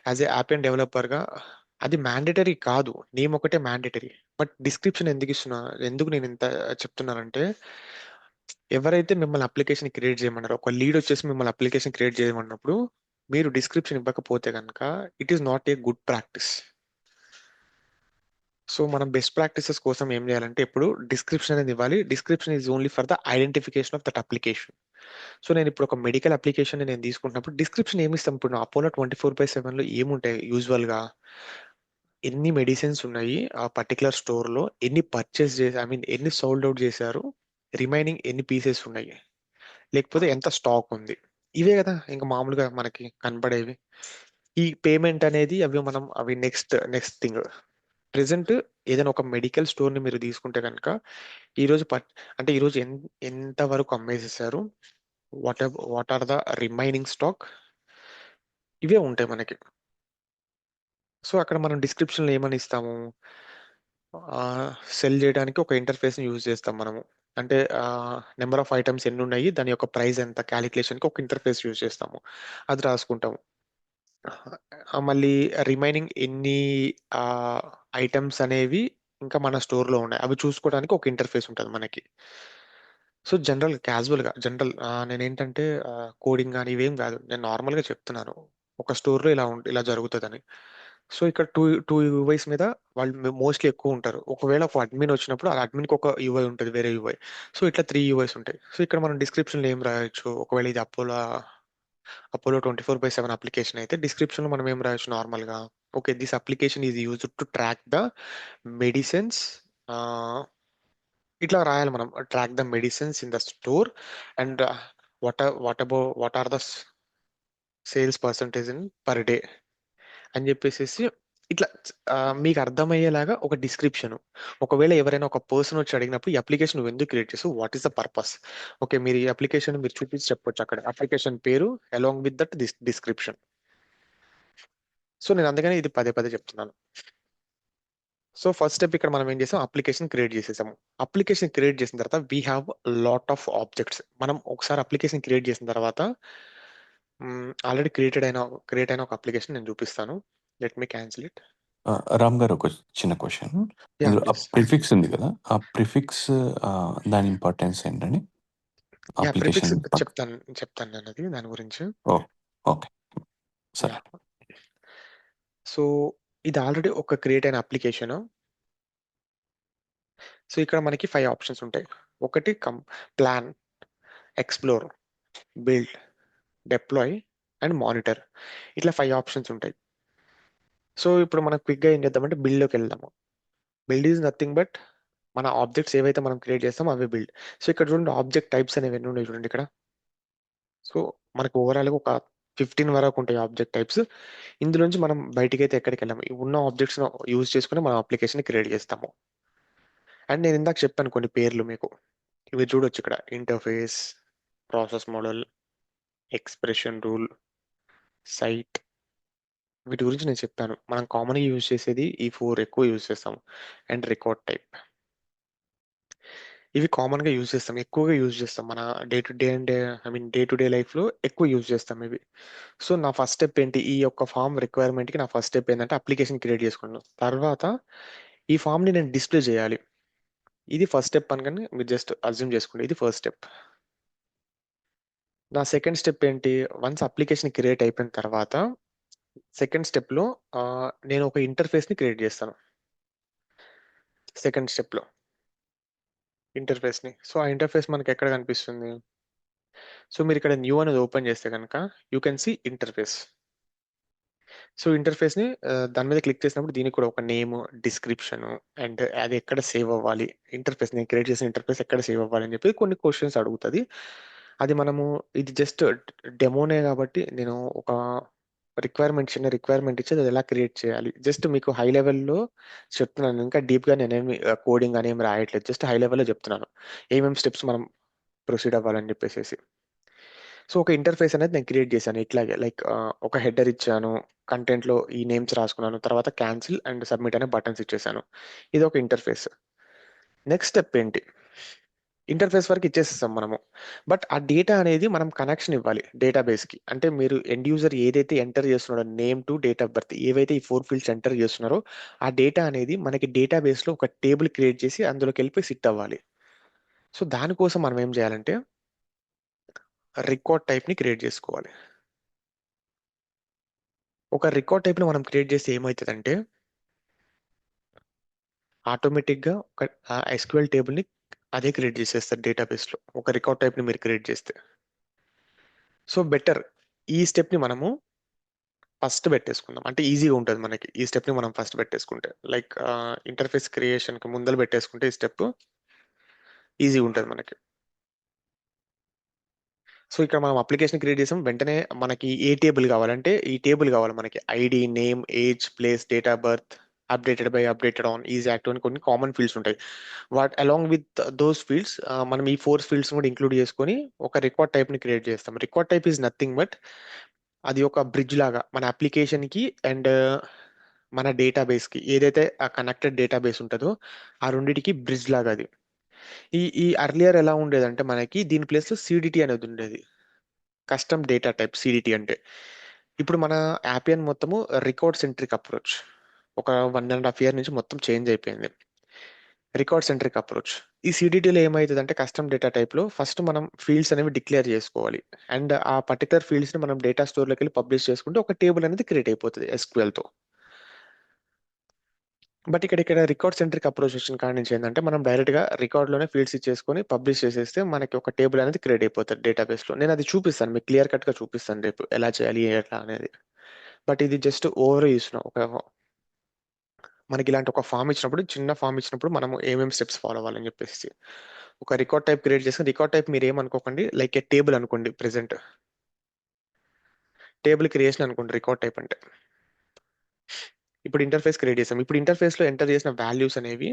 As a app and developer గా అది మ్యాండేటరీ కాదు, నేమ్ ఒకటే మ్యాండేటరీ. బట్ డిస్క్రిప్షన్ ఎందుకు నేను ఇంత చెప్తున్నానంటే, ఎవరైతే మిమ్మల్ని అప్లికేషన్ క్రియేట్ చేయమన్నారో, ఒక లీడ్ వచ్చేసి మిమ్మల్ని అప్లికేషన్ క్రియేట్ చేయమన్నప్పుడు మీరు డిస్క్రిప్షన్ ఇవ్వకపోతే కనుక, it is not a good practice. So మనం బెస్ట్ ప్రాక్టీసెస్ కోసం ఏం చేయాలంటే, ఎప్పుడు డిస్క్రిప్షన్ అనేది ఇవ్వాలి. Description is only for the identification of that application. So నేను ఇప్పుడు ఒక మెడికల్ అప్లికేషన్ నేను తీసుకుంటున్నప్పుడు డిస్క్రిప్షన్ ఏమి ఇస్తాం, ఇప్పుడు అపోలో 24/7 లో ఏముంటాయి యూజువల్ గా, ఎన్ని మెడిసిన్స్ ఉన్నాయి ఆ పర్టికులర్ స్టోర్ లో, ఎన్ని పర్చేస్ చేసి, ఐ మీన్ ఎన్ని సోల్డ్ అవుట్ చేశారు, రిమైనింగ్ ఎన్ని పీసెస్ ఉన్నాయి, లేకపోతే ఎంత స్టాక్ ఉంది. ఇవే కదా ఇంకా మామూలుగా మనకి కనపడేవి. ఈ పేమెంట్ అనేది అవి నెక్స్ట్ థింగ్. ప్రెసెంట్ ఏదైనా ఒక మెడికల్ స్టోర్ ని మీరు తీసుకుంటే కనుక, ఈ రోజు అంటే ఈ రోజు ఎంత వరకు అమ్మేసేసారు, what are the remaining stock, ఇవే ఉంటాయి మనకి. సో అక్కడ మనం డిస్క్రిప్షన్ లో ఏమని ఇస్తాము, సెల్ చేయడానికి ఒక ఇంటర్ఫేస్ ని యూజ్ చేస్తాం మనము. అంటే నెంబర్ ఆఫ్ ఐటమ్స్ ఎన్ని ఉన్నాయి, దాని యొక్క ప్రైస్ ఎంత క్యాలిక్యులేషన్ కి ఒక ఇంటర్ఫేస్ యూజ్ చేస్తాము, అది రాసుకుంటాము. మళ్ళీ రిమైనింగ్ ఎన్ని ఐటమ్స్ అనేవి ఇంకా మన స్టోర్ లో ఉన్నాయి, అవి చూసుకోవడానికి ఒక ఇంటర్ఫేస్ ఉంటుంది మనకి. సో క్యాజువల్గా నేనేంటంటే కోడింగ్ కానీ ఇవేం కాదు, నేను నార్మల్గా చెప్తున్నాను ఒక స్టోర్లో ఇలా జరుగుతుందని. సో ఇక్కడ టూ యూఐస్ మీద వాళ్ళు మోస్ట్లీ ఎక్కువ ఉంటారు. ఒకవేళ ఒక అడ్మిన్ వచ్చినప్పుడు ఆ అడ్మిన్కి ఒక యూఐ ఉంటుంది, వేరే యూఐ. సో ఇట్లా 3 యూఐస్ ఉంటాయి. సో ఇక్కడ మనం డిస్క్రిప్షన్లో ఏం రాయొచ్చు, ఒకవేళ ఇది అపోలో 24/7 అప్లికేషన్ అయితే డిస్క్రిప్షన్లో మనం ఏం రాయొచ్చు నార్మల్గా, okay this application is used to track the medicines, ఇట్లా రాయాలి మనం, track the medicines in the store and what are the sales percentage in per day అని చెప్పేసి ఇట్లా మీకు అర్థమయ్యేలాగా ఒక డిస్క్రిప్షన్. ఒకవేళ ఎవరైనా ఒక పర్సన్ వచ్చి అడిగినప్పుడు ఈ అప్లికేషన్ నువ్వు ఎందుకు క్రియేట్ చేసావు, what is the purpose, okay మీరు ఈ అప్లికేషన్ మీరు చూపించి చెప్పొచ్చు అక్కడ అప్లికేషన్ పేరు along with that description. So నేను అందుకని ఇది పదే పదే చెప్తున్నాను. సో ఫస్ట్ స్టెప్ ఇక్కడ మనం ఏం చేసాం, అప్లికేషన్ క్రియేట్ చేసేసాము. అప్లికేషన్ క్రియేట్ చేసిన తర్వాత we have lot of objects. మనం ఒకసారి అప్లికేషన్ క్రియేట్ చేసిన తర్వాత ఆల్రెడీ క్రియేట్ అయిన ఒక అప్లికేషన్ నేను చూపిస్తాను. Let me cancel it. Ram గారు ఒక చిన్న క్వశ్చన్. యా ఇందులో ఆ ప్లీజ్. ప్రిఫిక్స్ ఉంది కదా, ఆ ప్రిఫిక్స్ దాని ఇంపార్టెన్స్ ఏంటండి యా ప్రిఫిక్స్ అప్లికేషన్ పక్క? చెప్తాను నేను అది దాని గురించి. ఓకే సరే. యా సో ఇది ఆల్రెడీ ఒక క్రియేట్ అయిన అప్లికేషన్. సో ఇక్కడ మనకి 5 ఆప్షన్స్ ఉంటాయి. ఒకటి plan, explore, build, deploy and monitor. ఇట్లా 5 ఆప్షన్స్ ఉంటాయి. సో ఇప్పుడు మనం క్విక్గా ఏం చేద్దామంటే బిల్డ్లోకి వెళ్దాము. బిల్డ్ ఈజ్ నథింగ్ బట్ మన ఆబ్జెక్ట్స్ ఏవైతే మనం క్రియేట్ చేస్తామో అవే బిల్డ్. సో ఇక్కడ చూడండి ఆబ్జెక్ట్ టైప్స్ అనేవి ఎన్ని ఉన్నాయి చూడండి ఇక్కడ. సో మనకు ఓవరాల్గా ఒక 15 వరకు ఉంటాయి ఆబ్జెక్ట్ టైప్స్. ఇందులోంచి మనం బయటికి అయితే ఎక్కడికి వెళ్ళాము, ఈ ఉన్న ఆబ్జెక్ట్స్ యూజ్ చేసుకుని మనం అప్లికేషన్ క్రియేట్ చేస్తాము. అండ్ నేను ఇందాక చెప్పాను కొన్ని పేర్లు మీకు, ఇవి చూడొచ్చు ఇక్కడ: interface, process model, expression rule, site. వీటి గురించి నేను చెప్పాను. మనం కామన్గా యూజ్ చేసేది ఈ 4 ఎక్కువ యూజ్ చేస్తాము. అండ్ రికార్డ్ టైప్, ఇవి కామన్గా యూజ్ చేస్తాం, ఎక్కువగా యూజ్ చేస్తాం మన డే టు డే లైఫ్లో ఎక్కువ యూజ్ చేస్తాం ఇవి. సో నా ఫస్ట్ స్టెప్ ఏంటి, ఈ యొక్క ఫామ్ రిక్వైర్మెంట్కి నా ఫస్ట్ స్టెప్ ఏంటంటే అప్లికేషన్ క్రియేట్ చేసుకున్నాను. తర్వాత ఈ ఫామ్ని నేను డిస్ప్లే చేయాలి. ఇది ఫస్ట్ స్టెప్ అనగానే మీరు జస్ట్ అజ్యూమ్ చేసుకోండి, ఇది ఫస్ట్ స్టెప్. నా సెకండ్ స్టెప్ ఏంటి, వన్స్ అప్లికేషన్ క్రియేట్ అయిపోయిన తర్వాత సెకండ్ స్టెప్లో నేను ఒక ఇంటర్ఫేస్ని క్రియేట్ చేస్తాను. సెకండ్ స్టెప్లో ఇంటర్ఫేస్ని. సో ఆ ఇంటర్ఫేస్ మనకి ఎక్కడ కనిపిస్తుంది, సో మీరు ఇక్కడ న్యూ అనేది ఓపెన్ చేస్తే కనుక you can see interface. So ఇంటర్ఫేస్ని దాని మీద క్లిక్ చేసినప్పుడు దీనికి కూడా ఒక నేమ్, డిస్క్రిప్షన్ అండ్ అది ఎక్కడ సేవ్ అవ్వాలి, ఇంటర్ఫేస్ నేను క్రియేట్ చేసిన ఇంటర్ఫేస్ ఎక్కడ సేవ్ అవ్వాలి అని చెప్పి కొన్ని క్వశ్చన్స్ అడుగుతుంది. అది మనము, ఇది జస్ట్ డెమోనే కాబట్టి నేను ఒక చిన్న రిక్వైర్మెంట్ ఇచ్చి అది ఎలా క్రియేట్ చేయాలి జస్ట్ మీకు హై లెవెల్లో చెప్తున్నాను. ఇంకా డీప్గా నేనేమి కోడింగ్ అనేమి రాయట్లేదు, జస్ట్ హై లెవెల్లో చెప్తున్నాను ఏమేమి స్టెప్స్ మనం ప్రొసీడ్ అవ్వాలని చెప్పేసి. సో ఒక ఇంటర్ఫేస్ అనేది నేను క్రియేట్ చేశాను ఇట్లాగే, లైక్ ఒక హెడర్ ఇచ్చాను, కంటెంట్లో ఈ నేమ్స్ రాసుకున్నాను, తర్వాత క్యాన్సిల్ అండ్ సబ్మిట్ అనే బటన్స్ ఇచ్చేసాను. ఇది ఒక ఇంటర్ఫేస్. నెక్స్ట్ స్టెప్ ఏంటి, ఇంటర్ఫేస్ వరకు ఇచ్చేస్తాం మనము, బట్ ఆ డేటా అనేది మనం కనెక్షన్ ఇవ్వాలి డేటాబేస్కి. అంటే మీరు ఎండ్ యూజర్ ఏదైతే ఎంటర్ చేస్తున్నాడో name to date of birth, ఏవైతే ఈ 4 ఫీల్డ్స్ ఎంటర్ చేస్తున్నారో ఆ డేటా అనేది మనకి డేటాబేస్లో ఒక టేబుల్ క్రియేట్ చేసి అందులోకి వెళ్ళిపోయి సిట్ అవ్వాలి. సో దానికోసం మనం ఏం చేయాలంటే రికార్డ్ టైప్ని క్రియేట్ చేసుకోవాలి. ఒక రికార్డ్ టైప్ని మనం క్రియేట్ చేస్తే ఏమవుతుందంటే ఆటోమేటిక్గా ఒక ఎస్క్యూఎల్ టేబుల్ని అదే క్రియేట్ చేసేస్తారు డేటాబేస్లో, ఒక రికార్డ్ టైప్ని మీరు క్రియేట్ చేస్తే. సో బెటర్ ఈ స్టెప్ని మనము ఫస్ట్ పెట్టేసుకుందాం, అంటే ఈజీగా ఉంటుంది మనకి. ఈ స్టెప్ని మనం ఫస్ట్ పెట్టేసుకుంటే, లైక్ ఇంటర్ఫేస్ క్రియేషన్కి ముందర పెట్టేసుకుంటే ఈ స్టెప్ ఈజీగా ఉంటుంది మనకి. సో ఇక్కడ మనం అప్లికేషన్ క్రియేట్ చేసాం, వెంటనే మనకి ఏ టేబుల్ కావాలంటే ఈ టేబుల్ కావాలి మనకి. ID, name, age, place, date of birth, updated by, updated on, is active అని కొన్ని కామన్ ఫీల్డ్స్ ఉంటాయి. అలాంగ్ విత్ దోస్ ఫీల్డ్స్ మనం ఈ 4 ఫీల్డ్స్ కూడా ఇంక్లూడ్ చేసుకొని ఒక రికార్డ్ టైప్ని క్రియేట్ చేస్తాం. Record type is nothing but అది ఒక బ్రిడ్జ్ లాగా మన అప్లికేషన్కి అండ్ మన డేటాబేస్కి, ఏదైతే ఆ కనెక్టెడ్ డేటాబేస్ ఉంటుందో ఆ రెండింటికి బ్రిడ్జ్ లాగా అది. ఈ అర్లియర్ ఎలా ఉండేదంటే మనకి దీని ప్లేస్లో సిడిటి అనేది ఉండేది, కస్టమ్ డేటా టైప్, సిడిటి అంటే. ఇప్పుడు మన యాపియన్ మొత్తము రికార్డ్ సెంట్రిక్ అప్రోచ్ ఒక 1.5 year నుంచి మొత్తం చేంజ్ అయిపోయింది. Record centric approach. ఈ సిడిటీలో ఏమవుతుందంటే కస్టమ్ డేటా టైప్లో ఫస్ట్ మనం ఫీల్డ్స్ అనేవి డిక్లేర్ చేసుకోవాలి. అండ్ ఆ పర్టికులర్ ఫీల్డ్స్ని మనం డేటా స్టోర్లోకి వెళ్ళి పబ్లిష్ చేసుకుంటే ఒక టేబుల్ అనేది క్రియేట్ అయిపోతుంది SQLతో. బట్ ఇక్కడ రికార్డ్ సెంట్రిక్ అప్రోచ్ వచ్చిన కాడి నుంచి ఏంటంటే మనం డైరెక్ట్గా రికార్డ్లోనే ఫీల్డ్స్ ఇచ్చేసుకొని పబ్లిష్ చేసేస్తే మనకి ఒక టేబుల్ అనేది క్రియేట్ అయిపోతుంది డేటాబేస్లో. నేను అది చూపిస్తాను, మీకు క్లియర్ కట్గా చూపిస్తాను రేపు ఎలా చేయాలి ఎట్లా అనేది. బట్ ఇది జస్ట్ ఓవర్ చూసిన మనకి ఇలాంటి ఒక ఫామ్ ఇచ్చినప్పుడు, చిన్న ఫామ్ ఇచ్చినప్పుడు మనం ఏమేమి స్టెప్స్ ఫాలో అవ్వాలని చెప్పేసి ఒక రికార్డ్ టైప్ క్రియేట్ చేసి, రికార్డ్ టైప్ మీరు ఏమనుకోకండి, లైక్ ఏ టేబుల్ అనుకోండి. ప్రెసెంట్ టేబుల్ క్రియేషన్ అనుకోండి రికార్డ్ టైప్ అంటే. ఇప్పుడు ఇంటర్ఫేస్ క్రియేట్ చేసాం. ఇప్పుడు ఇంటర్ఫేస్ లో ఎంటర్ చేసిన వాల్యూస్ అనేవి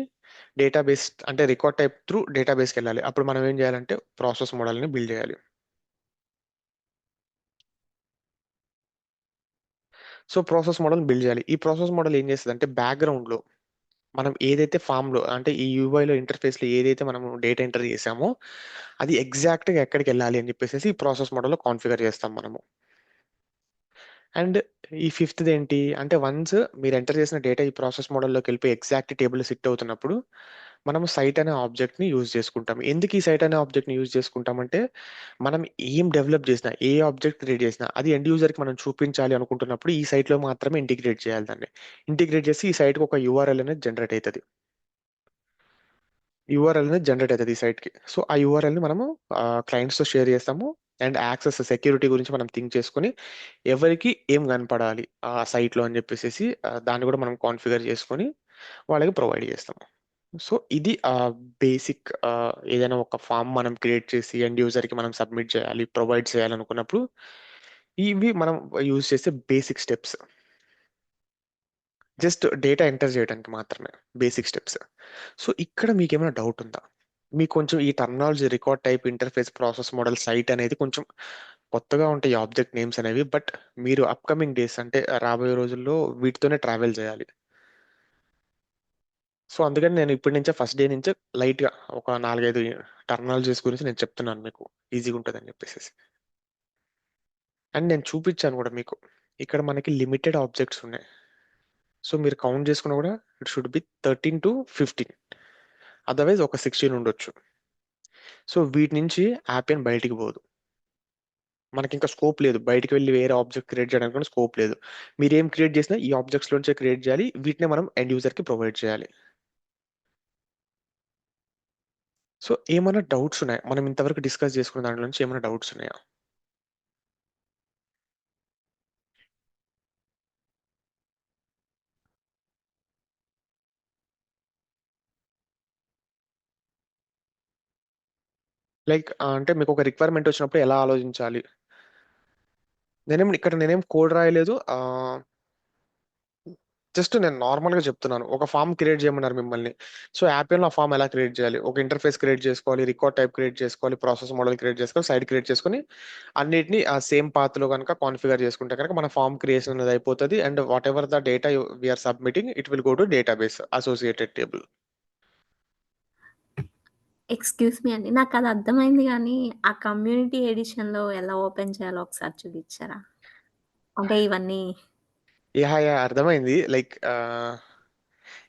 డేటాబేస్ అంటే రికార్డ్ టైప్ త్రూ డేటాబేస్కి వెళ్ళాలి. అప్పుడు మనం ఏం చేయాలంటే ప్రాసెస్ మోడల్ని బిల్డ్ చేయాలి. సో ప్రాసెస్ మోడల్ బిల్డ్ చేయాలి. ఈ ప్రాసెస్ మోడల్ ఏం చేస్తుంది అంటే బ్యాక్గ్రౌండ్ లో మనం ఏదైతే ఫామ్ లో అంటే ఈ యూఐలో ఇంటర్ఫేస్ లో ఏదైతే మనం డేటా ఎంటర్ చేసామో అది ఎగ్జాక్ట్ గా ఎక్కడికి వెళ్ళాలి అని చెప్పేసి ఈ ప్రాసెస్ మోడల్లో కాన్ఫిగర్ చేస్తాం మనము. అండ్ ఈ ఫిఫ్త్ ఏంటి అంటే వన్స్ మీరు ఎంటర్ చేసిన డేటా ఈ ప్రాసెస్ మోడల్లోకి వెళ్ళిపోయి ఎగ్జాక్ట్ టేబుల్ సిట్ అవుతున్నప్పుడు మనము సైట్ అనే ఆబ్జెక్ట్ ని యూజ్ చేసుకుంటాం. ఎందుకు ఈ సైట్ అనే ఆబ్జెక్ట్ ని యూజ్ చేసుకుంటామంటే మనం ఏం డెవలప్ చేసినా, ఏ ఆబ్జెక్ట్ క్రియేట్ చేసినా అది ఎండ్ యూజర్ కి మనం చూపించాలి అనుకుంటున్నప్పుడు ఈ సైట్ లో మాత్రమే ఇంటిగ్రేట్ చేయాలి. దాన్ని ఇంటిగ్రేట్ చేసి ఈ సైట్ కి ఒక URL అనేది జనరేట్ అవుతుంది. యూఆర్ఎల్ అనేది జనరేట్ అవుతుంది ఈ సైట్కి. సో ఆ యూఆర్ఎల్ని మనము క్లయింట్స్తో షేర్ చేస్తాము. అండ్ యాక్సెస్ సెక్యూరిటీ గురించి మనం థింక్ చేసుకుని ఎవరికి ఏం కనపడాలి ఆ సైట్లో అని చెప్పేసి దాన్ని కూడా మనం కాన్ఫిగర్ చేసుకొని వాళ్ళకి ప్రొవైడ్ చేస్తాము. సో ఇది బేసిక్. ఏదైనా ఒక ఫామ్ మనం క్రియేట్ చేసి ఎండ్ యూజర్కి మనం సబ్మిట్ చేయాలి, ప్రొవైడ్ చేయాలనుకున్నప్పుడు ఇవి మనం యూజ్ చేసే basic steps. Just data enter చేయడానికి మాత్రమే బేసిక్ స్టెప్స్. సో ఇక్కడ మీకు ఏమైనా డౌట్ ఉందా? మీకు కొంచెం ఈ terminology record type interface process model site అనేది కొంచెం కొత్తగా ఉంటాయి ఆబ్జెక్ట్ నేమ్స్ అనేవి. బట్ మీరు అప్కమింగ్ డేస్ అంటే రాబోయే రోజుల్లో వీటితోనే ట్రావెల్ చేయాలి. సో అందుకని నేను ఇప్పటి నుంచే ఫస్ట్ డే నుంచే లైట్గా ఒక 4-5 టర్మినాలజీస్ గురించి నేను చెప్తున్నాను మీకు ఈజీగా ఉంటుందని చెప్పేసి. అండ్ నేను చూపించాను కూడా మీకు ఇక్కడ మనకి లిమిటెడ్ ఆబ్జెక్ట్స్ ఉన్నాయి. సో మీరు కౌంట్ చేసుకున్నా కూడా it should be 13 to 15, otherwise ఒక 16 ఉండొచ్చు. సో వీటి నుంచి యాపియన్ బయటికి పోదు. మనకి ఇంకా స్కోప్ లేదు బయటికి వెళ్ళి వేరే ఆబ్జెక్ట్ క్రియేట్ చేయడానికి కూడా స్కోప్ లేదు. మీరు ఏం క్రియేట్ చేసినా ఈ ఆబ్జెక్ట్స్ లోంచే క్రియేట్ చేయాలి. వీటిని మనం ఎండ్ యూజర్ కి ప్రొవైడ్ చేయాలి. సో ఏమైనా డౌట్స్ ఉన్నాయా? మనం ఇంతవరకు డిస్కస్ చేసుకున్న దాంట్లో నుంచి ఏమైనా డౌట్స్ ఉన్నాయా? లైక్ అంటే మీకు ఒక రిక్వైర్మెంట్ వచ్చినప్పుడు ఎలా ఆలోచించాలి? నేనేం కోడ్ రాయలేదు. జస్ట్ నేను నార్మల్ గా చెప్తున్నాను. ఒక ఫామ్ క్రియేట్ చేయమన్నారు మిమ్మల్ని. సో యాపియన్ లో ఫామ్ ఎలా క్రియేట్ చేయాలి? ఒక ఇంటర్ఫేస్ క్రియేట్ చేసుకోవాలి, రికార్డ్ టైప్ క్రియేట్ చేసుకోవాలి, ప్రాసెస్ మోడల్ క్రియేట్ చేసుకోవాలి, సైడ్ క్రియేట్ చేసుకొని అన్నిటిని ఆ సేమ్ పాత్ లో కనుక కాన్ఫిగర్ చేసుకుంటే కనుక మన ఫామ్ క్రియేషన్ అనేది అయిపోతుంది. And whatever the data we are submitting it will go to database associated table. Excuse me అండి. నాకది అర్థమైంది గానీ, ఆ కమ్యూనిటీ ఎడిషన్‌లో ఎలా ఓపెన్ చేయాలో ఒకసారి చూపిచ్చారా? అంటే ఇవన్నీ యా అర్థమైంది. లైక్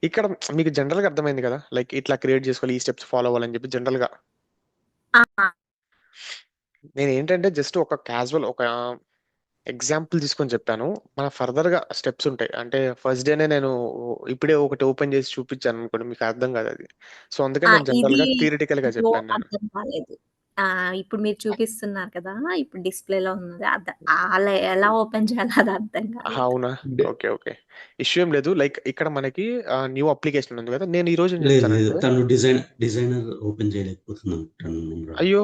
ఇక్కడ మీకు జనరల్ గా అర్థమైంది కదా, లైక్ ఇట్లా క్రియేట్ చేసుకోవాలి, ఈ స్టెప్స్ ఫాలో అవ్వాలని చెప్పి జనరల్ గా. ఆ! నేను ఏంటంటే జస్ట్ ఒక క్యాజువల్ ఒక ఎగ్జాంపుల్ తీసుకొని చెప్పాను. మన ఫర్దర్ గా స్టెప్స్ ఉంటాయి. అంటే ఫస్ట్ డేనే నేను ఇప్పుడే ఒకటి ఓపెన్ చేసి చూపించాను అనుకోండి, మీకు అర్థం కాదు అది. సో అందుకని నేను జనరల్ ఇది గా థియరిటికల్ గా లో చెప్పాను నేను. అర్థం కాలేదు. ఇప్పుడు మీరు చూపిస్తున్నారు కదా! ఇప్పుడు డిస్‌ప్లేలో ఉన్నది. అలా ఎలా ఓపెన్ చేయాలో అది అర్థం కాలేదు. అవునా? ఓకే. ఇష్యూ ఏం లేదు. లైక్ ఇక్కడ మనకి న్యూ అప్లికేషన్ ఉంది కదా, నేను ఈ రోజు ఏం లేదు లేదు, చెప్తానంటే తను డిజైనర్ ఓపెన్ చేయలేకపోతున్నాను తను. అయ్యో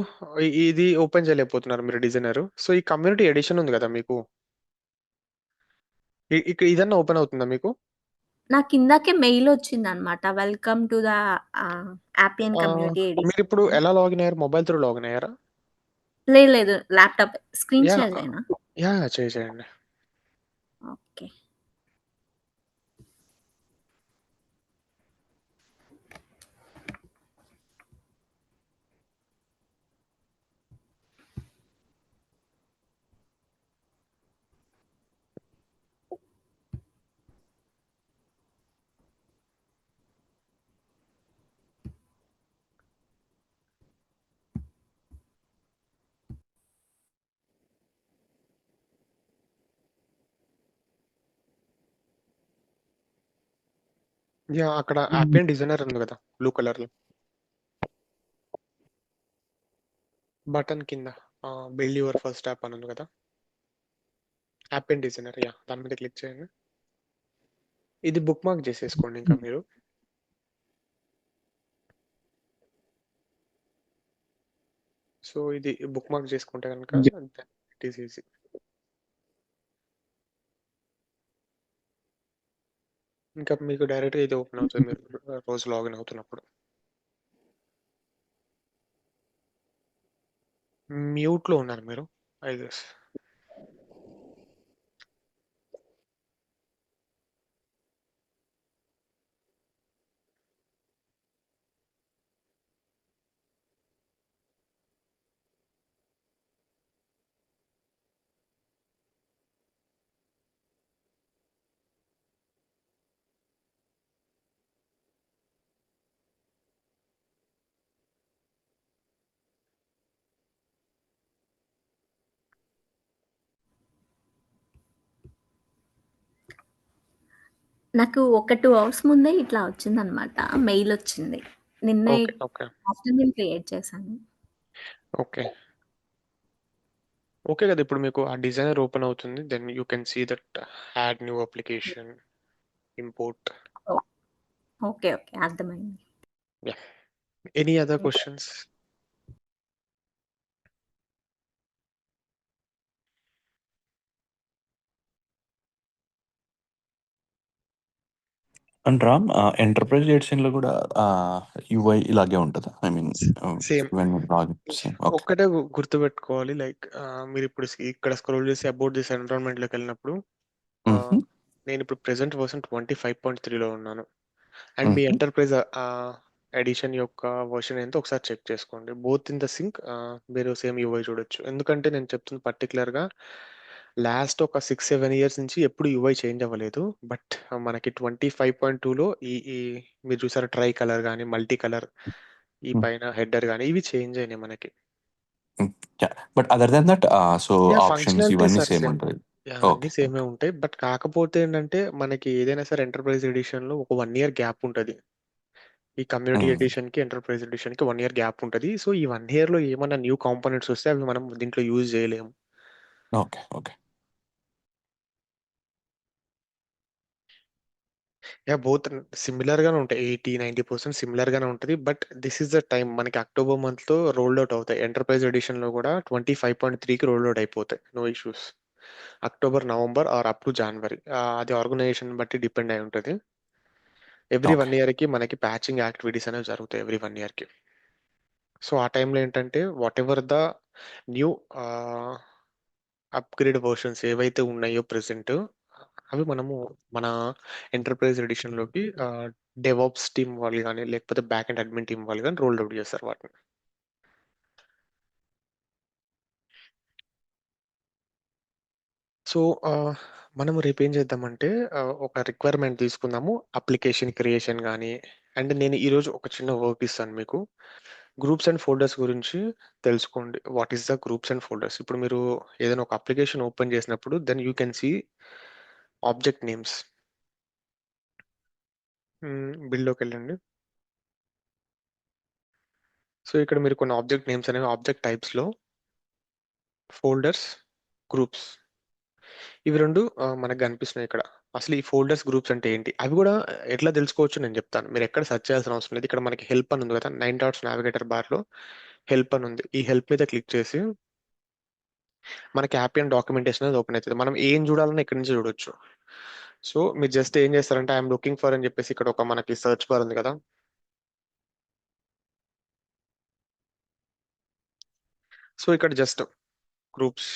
ఇది ఓపెన్ చేయలేకపోతున్నారు మీరు డిజైనర్. సో ఈ కమ్యూనిటీ ఎడిషన్ ఉంది కదా మీకు, ఇదన్నా ఓపెన్ అవుతుందా మీకు? నాకిందాకే మెయిలొచ్చిందనమాట. Welcome to the Appian community edition మీరిప్పుడు అని. ఎలా లాగిన్ అయ్యారు? మొబైల్ త్రూ లాగిన్ అయ్యారా? లేదు. ల్యాప్‌టాప్ స్క్రీన్ యా షేర్ చేయనా? చేయండి. ఓకే. యా అక్కడ యాపియన్ డిజైనర్ ఉంది కదా బ్లూ కలర్ లో బటన్ కింద బిల్డ్ యువర్ ఫస్ట్ యాప్ అని ఉంది కదా యాపియన్ డిజైనర్. యా దాని మీద క్లిక్ చేయండి. ఇది బుక్ మార్క్ చేసేసుకోండి ఇంకా మీరు. సో ఇది బుక్ మార్క్ చేసుకుంటే కనుక ఇట్ ఈస్ ఈజీ. ఇంకా మీకు డైరెక్ట్గా ఇది ఓపెన్ అవుతుంది మీరు రోజు లాగిన్ అవుతున్నప్పుడు. మ్యూట్లో ఉన్నారు మీరు ఐ గెస్. నాకు ఒక 2 అవర్స్ ముందే ఇట్లా వచ్చిందనమాట. మెయిల్ వచ్చింది. నిన్నే ఓకే ఓకే ఆఫ్టర్‌నూన్ క్రియేట్ చేశాను. ఓకే ఓకే కదా. ఇప్పుడు మీకు ఆ డిజైనర్ ఓపెన్ అవుతుంది. Then you can see that add new application import. Oh! Okay. Okay. అర్థమైంది. Yeah any other questions? And Ram enterprise ఎడిషన్లో కూడా యూఐ ఇలాగే ఉంటుందా? I mean same when login same. Okay. ఒక్కటే గుర్తుపెట్టుకోవాలి. లైక్ మీరు ఇప్పుడు ఇక్కడ స్క్రోల్ చేసి అబౌట్ దిస్ ఎన్విరాన్మెంట్లోకి వెళ్ళినప్పుడు నేను ఇప్పుడు ప్రెసెంట్ వర్షన్ 25.3లో ఉన్నాను. అండ్ మీ ఎంటర్ప్రైజ్ ఎడిషన్ యొక్క వర్షన్ ఏంటో ఒకసారి చెక్ చేసుకోండి. బోత్ ఇన్ ద సింక్ మీరు సేమ్ యూఐ చూడొచ్చు. ఎందుకంటే నేను చెప్తుంది పర్టికులర్గా లాస్ట్ ఒక 6-7 ఇయర్స్ నుంచి ఎప్పుడు యూఐ చేంజ్ అవ్వలేదు. బట్ మనకి 25.2లో ఈ ఈ మీరు చూసారు ట్రై కలర్ కానీ మల్టీ కలర్ ఈ పైన హెడర్ కానీ ఇవి చేంజ్ అయినాయి మనకి. But other than that so yeah options functionalities ఇవన్నీ ఆర్ సేమ్ సేమ్. ఉంటుంది. యా అన్నీ ఓకే. సేమే ఉంటాయి. బట్ కాకపోతే ఏంటంటే మనకి ఏదైనా సరే ఎంటర్ప్రైజ్ ఎడిషన్లో ఒక 1 ఇయర్ గ్యాప్ ఉంటుంది. ఈ కమ్యూనిటీ ఎడిషన్కి ఎంటర్ప్రైజ్ ఎడిషన్కి 1 ఇయర్ గ్యాప్ ఉంటుంది. సో ఈ 1 ఇయర్లో ఏమైనా న్యూ కాంపోనెంట్స్ వస్తే అవి మనం దీంట్లో యూజ్ చేయలేము. Okay. Okay. Yeah both similar గానే ఉంటాయి. 80-90% సిమిలర్ గానే ఉంటుంది. But this is the time మనకి అక్టోబర్ మంత్ లో రోల్డ్ అవుట్ అవుతాయి. ఎంటర్ప్రైజ్ ఎడిషన్ లో కూడా 25.3కి రోల్డ్ అవుట్ అయిపోతాయి. No issues. October, November or up to January. అది ఆర్గనైజేషన్ బట్టి డిపెండ్ అయి ఉంటుంది. Every okay. 1 ఇయర్ కి మనకి ప్యాచింగ్ యాక్టివిటీస్ అనేవి జరుగుతాయి ఎవ్రీ 1 ఇయర్ కి. సో ఆ టైంలో ఏంటంటే what ever the new upgrade versions ఏవైతే ఉన్నాయో ప్రెసెంట్ అవి మనము మన ఎంటర్ప్రైజ్ ఎడిషన్లోకి డెవాప్స్ టీమ్ వాళ్ళు కానీ లేకపోతే బ్యాక్ అండ్ అడ్మిన్ టీమ్ వాళ్ళు కానీ రోల్ అవుట్ చేస్తారు వాటిని. సో మనము రేపు ఏం చేద్దామంటే ఒక రిక్వైర్మెంట్ తీసుకుందాము అప్లికేషన్ క్రియేషన్ కానీ. అండ్ నేను ఈరోజు ఒక చిన్న వర్క్ ఇస్తాను మీకు. గ్రూప్స్ అండ్ ఫోల్డర్స్ గురించి తెలుసుకోండి. What is the groups and folders? ఇప్పుడు మీరు ఏదైనా ఒక అప్లికేషన్ ఓపెన్ చేసినప్పుడు then you can see object names. బిల్డ్లోకి వెళ్ళండి. సో ఇక్కడ మీరు కొన్ని ఆబ్జెక్ట్ నేమ్స్ అనేవి ఆబ్జెక్ట్ టైప్స్లో ఫోల్డర్స్, గ్రూప్స్ ఇవి 2 మనకు కనిపిస్తున్నాయి ఇక్కడ. అసలు ఈ ఫోల్డర్స్, గ్రూప్స్ అంటే ఏంటి? అవి కూడా ఎట్లా తెలుసుకోవచ్చు నేను చెప్తాను. మీరు ఎక్కడ సెర్చ్ చేయాల్సిన అవసరం లేదు. ఇక్కడ మనకి హెల్ప్ అని ఉంది కదా, 9 డాట్స్ నావిగేటర్ బార్లో హెల్ప్ అని ఉంది. ఈ హెల్ప్ మీద క్లిక్ చేసి మనకి యాపియన్ డాక్యుమెంటేషన్ అనేది ఓపెన్ అవుతుంది. మనం ఏం చూడాలన్నా ఇక్కడ నుంచి చూడొచ్చు. సో మీరు జస్ట్ ఏం చేస్తారంటే ఐఎమ్ లుకింగ్ ఫర్ అని చెప్పేసి ఇక్కడ ఒక మనకి సెర్చ్ బార్ ఉంది కదా, సో ఇక్కడ just groups.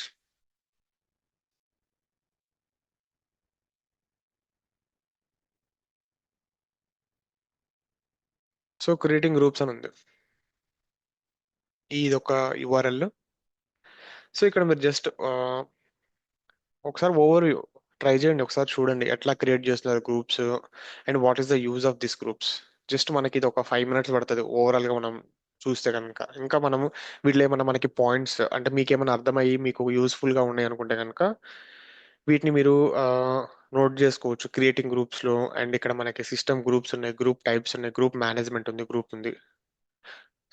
So creating groups అని ఉంది. ఇది ఒక యుఆర్ఎల్. సో ఇక్కడ మీరు జస్ట్ ఒకసారి ఓవర్ ట్రై చేయండి. ఒకసారి చూడండి ఎట్లా క్రియేట్ చేస్తున్నారు groups and what is the use of this groups. Just మనకి ఇది ఒక 5 minutes పడుతుంది ఓవరాల్గా మనం చూస్తే కనుక. ఇంకా మనము వీటిలో ఏమన్నా మనకి పాయింట్స్ అంటే మీకు ఏమైనా అర్థమయ్యి మీకు యూస్ఫుల్గా ఉన్నాయి అనుకుంటే కనుక వీటిని మీరు నోట్ చేసుకోవచ్చు క్రియేటింగ్ గ్రూప్స్లో. అండ్ ఇక్కడ మనకి సిస్టమ్ గ్రూప్స్ ఉన్నాయి, గ్రూప్ టైప్స్ ఉన్నాయి, గ్రూప్ మేనేజ్మెంట్ ఉంది, గ్రూప్ ఉంది.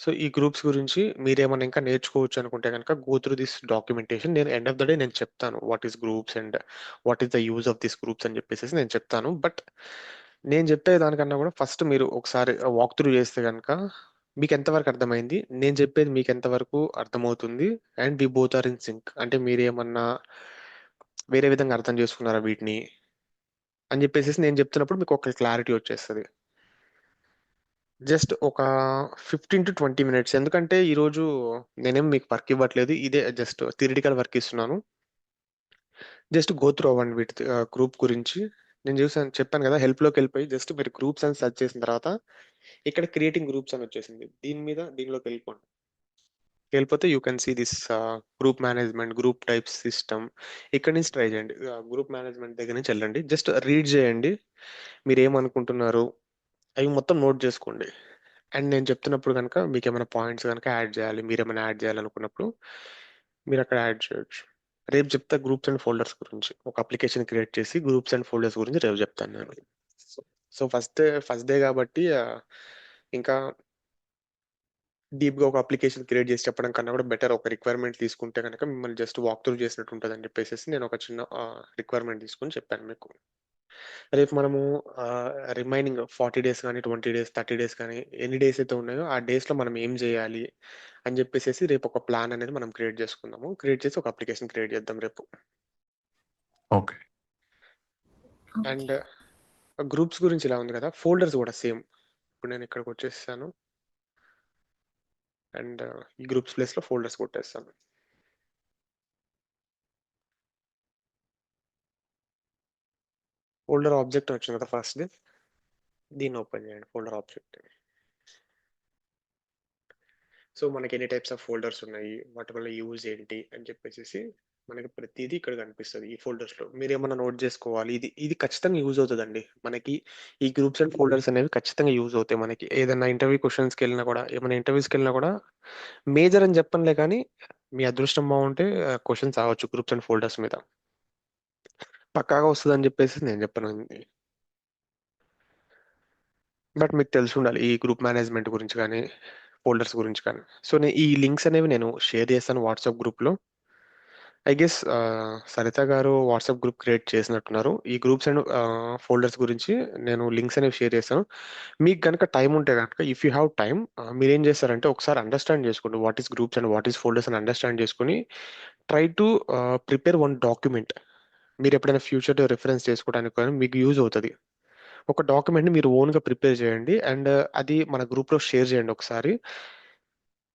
సో ఈ గ్రూప్స్ గురించి మీరేమన్నా ఇంకా నేర్చుకోవచ్చు అనుకుంటే కనుక గో త్రూ దిస్ డాక్యుమెంటేషన్. నేను ఎండ్ ఆఫ్ ద డే నేను చెప్తాను what is groups and what is the use of this groups అని చెప్పేసి నేను చెప్తాను. బట్ నేను చెప్పే దానికన్నా కూడా ఫస్ట్ మీరు ఒకసారి వాక్ త్రూ చేస్తే కనుక మీకు ఎంతవరకు అర్థమైంది, నేను చెప్పేది మీకు ఎంతవరకు అర్థమవుతుంది, and we both are in sync. అంటే మీరేమన్నా వేరే విధంగా అర్థం చేసుకున్నారా వీటిని అని చెప్పేసి నేను చెప్తున్నప్పుడు మీకు ఒక క్లారిటీ వచ్చేస్తుంది. జస్ట్ ఒక 15 to 20 minutes. ఎందుకంటే ఈరోజు నేనేం మీకు వర్క్ ఇవ్వట్లేదు, ఇదే జస్ట్ థియరిటికల్ వర్క్ ఇస్తున్నాను. జస్ట్ గో త్రూ అవ్వండి వీటి గ్రూప్ గురించి. నేను చెప్పాను కదా, హెల్ప్లోకి వెళ్ళిపోయి జస్ట్ మీరు గ్రూప్స్ అని సెర్చ్ చేసిన తర్వాత ఇక్కడ క్రియేటింగ్ గ్రూప్స్ అని వచ్చేసింది, దీనిలోకి వెళ్ళిపోతే you can see this group management, group types, system. ఇక్కడ నుంచి ట్రై చేయండి. గ్రూప్ మేనేజ్మెంట్ దగ్గర నుంచి వెళ్ళండి, జస్ట్ రీడ్ చేయండి మీరు ఏమనుకుంటున్నారు అవి మొత్తం నోట్ చేసుకోండి. అండ్ నేను చెప్తున్నప్పుడు కనుక మీకు ఏమైనా పాయింట్స్ కనుక యాడ్ చేయాలి, మీరేమైనా యాడ్ చేయాలనుకున్నప్పుడు మీరు అక్కడ యాడ్ చేయొచ్చు. రేపు చెప్తా గ్రూప్స్ అండ్ ఫోల్డర్స్ గురించి. ఒక అప్లికేషన్ క్రియేట్ చేసి గ్రూప్స్ అండ్ ఫోల్డర్స్ గురించి రేపు చెప్తాను నేను. సో ఫస్ట్ డే కాబట్టి ఇంకా డీప్గా ఒక అప్లికేషన్ క్రియేట్ చేసి చెప్పడం కన్నా కూడా బెటర్ ఒక రిక్వైర్మెంట్ తీసుకుంటే కనుక మిమ్మల్ని జస్ట్ వాక్ త్రూ చేసినట్టు ఉంటుంది అని చెప్పేసి నేను ఒక చిన్న రిక్వైర్మెంట్ తీసుకొని చెప్పాను మీకు. రేపు మనము రిమైనింగ్ 40 days కానీ 20 days 30 days కానీ ఎన్ని డేస్ అయితే ఉన్నాయో ఆ డేస్లో మనం ఏం చేయాలి అని చెప్పేసి రేపు ఒక ప్లాన్ అనేది మనం క్రియేట్ చేసుకుందాము. క్రియేట్ చేసి ఒక అప్లికేషన్ క్రియేట్ చేద్దాం రేపు. ఓకే. అండ్ గ్రూప్స్ గురించి ఇలా ఉంది కదా, ఫోల్డర్స్ కూడా సేమ్. ఇప్పుడు నేను ఇక్కడికి వచ్చేసాను అండ్ ఈ గ్రూప్స్ ప్లేస్లో ఫోల్డర్స్ కొట్టేస్తాను. ఫోల్డర్ ఆబ్జెక్ట్ వచ్చింది కదా ఫస్ట్ ది, దీన్ని ఓపెన్ చేయండి, ఫోల్డర్ ఆబ్జెక్ట్. సో మనకి ఎన్ని టైప్స్ ఆఫ్ ఫోల్డర్స్ ఉన్నాయి, వాటి వల్ల యూజ్ ఏంటి అని చెప్పేసి మనకి ప్రతిదీ ఇక్కడ కనిపిస్తుంది ఈ ఫోల్డర్స్లో. మీరు ఏమన్నా నోట్ చేసుకోవాలి, ఇది ఖచ్చితంగా యూజ్ అవుతుందండి మనకి. ఈ గ్రూప్స్ అండ్ ఫోల్డర్స్ అనేవి ఖచ్చితంగా యూజ్ అవుతాయి మనకి. ఏదైనా ఇంటర్వ్యూ క్వశ్చన్స్కి వెళ్ళినా కూడా, ఏమైనా ఇంటర్వ్యూస్కి వెళ్ళినా కూడా మేజర్ అని చెప్పనులే కానీ మీ అదృష్టం బాగుంటే క్వశ్చన్స్ రావచ్చు గ్రూప్స్ అండ్ ఫోల్డర్స్ మీద. పక్కాగా వస్తుంది అని చెప్పేసి నేను చెప్పను, బట్ మీకు తెలిసి ఉండాలి ఈ గ్రూప్ మేనేజ్మెంట్ గురించి కానీ ఫోల్డర్స్ గురించి కానీ. సో నేను ఈ లింక్స్ అనేవి నేను షేర్ చేస్తాను వాట్సాప్ గ్రూప్లో. ఐ గెస్ సరిత గారు వాట్సాప్ గ్రూప్ క్రియేట్ చేసినట్టున్నారు. ఈ గ్రూప్స్ అండ్ ఫోల్డర్స్ గురించి నేను లింక్స్ అనేవి షేర్ చేస్తాను. మీకు కనుక టైం ఉంటే కనుక, ఇఫ్ యూ హ్యావ్ టైం, మీరు ఏం చేస్తారంటే ఒకసారి అండర్స్టాండ్ చేసుకోండి what is groups and what is folders అని అండర్స్టాండ్ చేసుకుని try to prepare one document. మీరు ఎప్పుడైనా ఫ్యూచర్లో రిఫరెన్స్ చేసుకోవడానికి కానీ మీకు యూజ్ అవుతుంది. ఒక డాక్యుమెంట్ని మీరు ఓన్గా ప్రిపేర్ చేయండి అండ్ అది మన గ్రూప్లో షేర్ చేయండి ఒకసారి.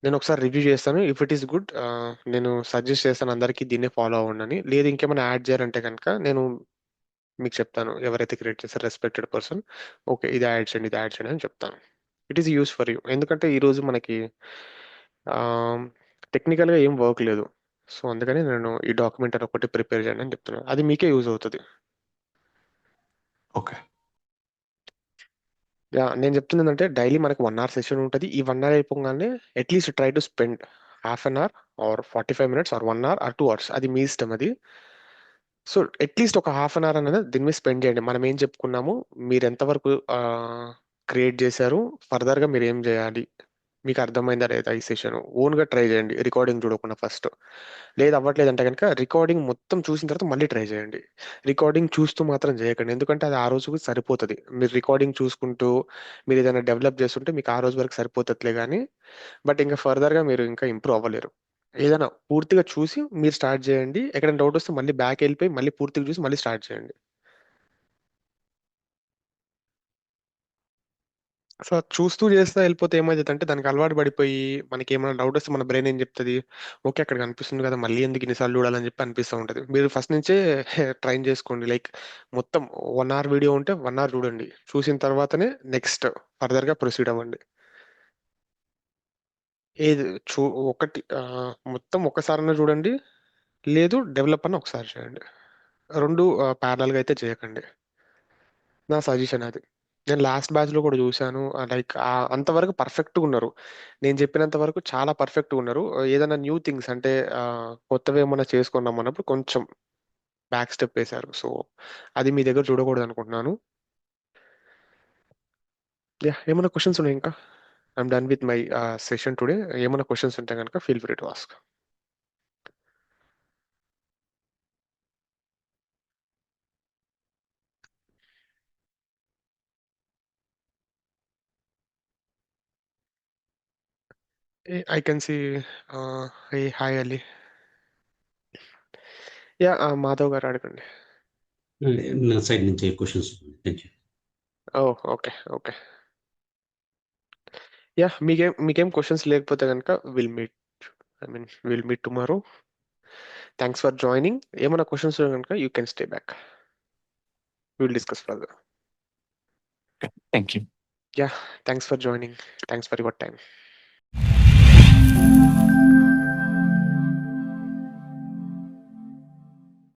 నేను ఒకసారి రివ్యూ చేస్తాను. ఇఫ్ ఇట్ ఈస్ గుడ్ నేను సజెస్ట్ చేస్తాను అందరికీ దీన్నే ఫాలో అవ్వండి. లేదు ఇంకేమైనా యాడ్ చేయాలంటే కనుక నేను మీకు చెప్తాను, ఎవరైతే క్రియేట్ చేస్తారో రెస్పెక్టెడ్ పర్సన్, ఓకే ఇది యాడ్ చేయండి, ఇది యాడ్ చేయండి అని చెప్తాను. It is use for you. ఎందుకంటే ఈరోజు మనకి టెక్నికల్గా ఏం వర్క్ లేదు. సో అందుకని నేను ఈ డాక్యుమెంట్ అని ఒకటి ప్రిపేర్ చేయండి అని చెప్తున్నాను. అది మీకే యూజ్ అవుతుంది. ఓకే. నేను చెప్తుంది ఏంటంటే డైలీ మనకి 1 hour సెషన్ ఉంటుంది. ఈ 1 hour అయిపోగానే at least try to spend half an hour or 45 minutes or 1 hour or 2 hours, అది మీ ఇష్టం అది. సో అట్లీస్ట్ ఒక హాఫ్ అన్ అవర్ అనేది దీని మీద స్పెండ్ చేయండి. మనం ఏం చెప్పుకున్నాము, మీరు ఎంతవరకు క్రియేట్ చేశారు, ఫర్దర్గా మీరు ఏం చేయాలి, మీకు అర్థమైందా లేదా ఈ సెషన్. ఓన్గా ట్రై చేయండి రికార్డింగ్ చూడకుండా ఫస్ట్. లేదు అవ్వట్లేదంటే కనుక రికార్డింగ్ మొత్తం చూసిన తర్వాత మళ్ళీ ట్రై చేయండి. రికార్డింగ్ చూస్తూ మాత్రం చేయకండి, ఎందుకంటే అది ఆ రోజుకు సరిపోతుంది. మీరు రికార్డింగ్ చూసుకుంటూ మీరు ఏదైనా డెవలప్ చేస్తుంటే మీకు ఆ రోజు వరకు సరిపోతుందిలే కానీ, బట్ ఇంకా ఫర్దర్గా మీరు ఇంకా ఇంప్రూవ్ అవ్వలేరు. ఏదైనా పూర్తిగా చూసి మీరు స్టార్ట్ చేయండి. ఎక్కడైనా డౌట్ వస్తే మళ్ళీ బ్యాక్ వెళ్ళిపోయి మళ్ళీ పూర్తిగా చూసి మళ్ళీ స్టార్ట్ చేయండి. సో చూస్తూ చేస్తా వెళ్ళిపోతే ఏమవుతుంది అంటే దానికి అలవాటు పడిపోయి మనకి ఏమైనా డౌట్ వస్తే మన బ్రెయిన్ ఏం చెప్తుంది, ఓకే అక్కడ కనిపిస్తుంది కదా మళ్ళీ ఎందుకు ఇన్నిసార్లు చూడాలని చెప్పి అనిపిస్తూ ఉంటుంది. మీరు ఫస్ట్ నుంచే ట్రైన్ చేసుకోండి. లైక్ మొత్తం 1 hour వీడియో ఉంటే 1 hour చూడండి, చూసిన తర్వాతనే నెక్స్ట్ ఫర్దర్గా ప్రొసీడ్ అవ్వండి. ఏది చూ ఒకటి మొత్తం ఒక్కసారన్నా చూడండి, లేదు డెవలప్ అన్న ఒకసారి చేయండి. రెండు ప్యారలల్గా అయితే చేయకండి, నా సజెషన్ అది. నేను లాస్ట్ బ్యాచ్లో కూడా చూశాను, లైక్ అంతవరకు పర్ఫెక్ట్గా ఉన్నారు. నేను చెప్పినంత వరకు చాలా పర్ఫెక్ట్గా ఉన్నారు. ఏదైనా న్యూ థింగ్స్ అంటే కొత్తవి ఏమైనా చేసుకున్నాం అన్నప్పుడు కొంచెం బ్యాక్ స్టెప్ వేశారు. సో అది మీ దగ్గర చూడకూడదు అనుకుంటున్నాను. యా, ఏమైనా క్వశ్చన్స్ ఉన్నాయి ఇంకా? I'm done with my session today. ఏమైనా క్వశ్చన్స్ ఉంటే కనుక feel free to ask. I can see. Hey, hi Ali. Yeah, Madhav గారు అడగండి. నా సైడ్ నుంచి questions. Thank you. Okay okay. Yeah, మీకేం క్వశ్చన్స్ లేకపోతే కనుక will meet tomorrow. Thanks for joining. ఏమైనా క్వశ్చన్స్ కనుక you can stay back, will discuss further. Thank you. Yeah, thanks for joining. Thanks for your time.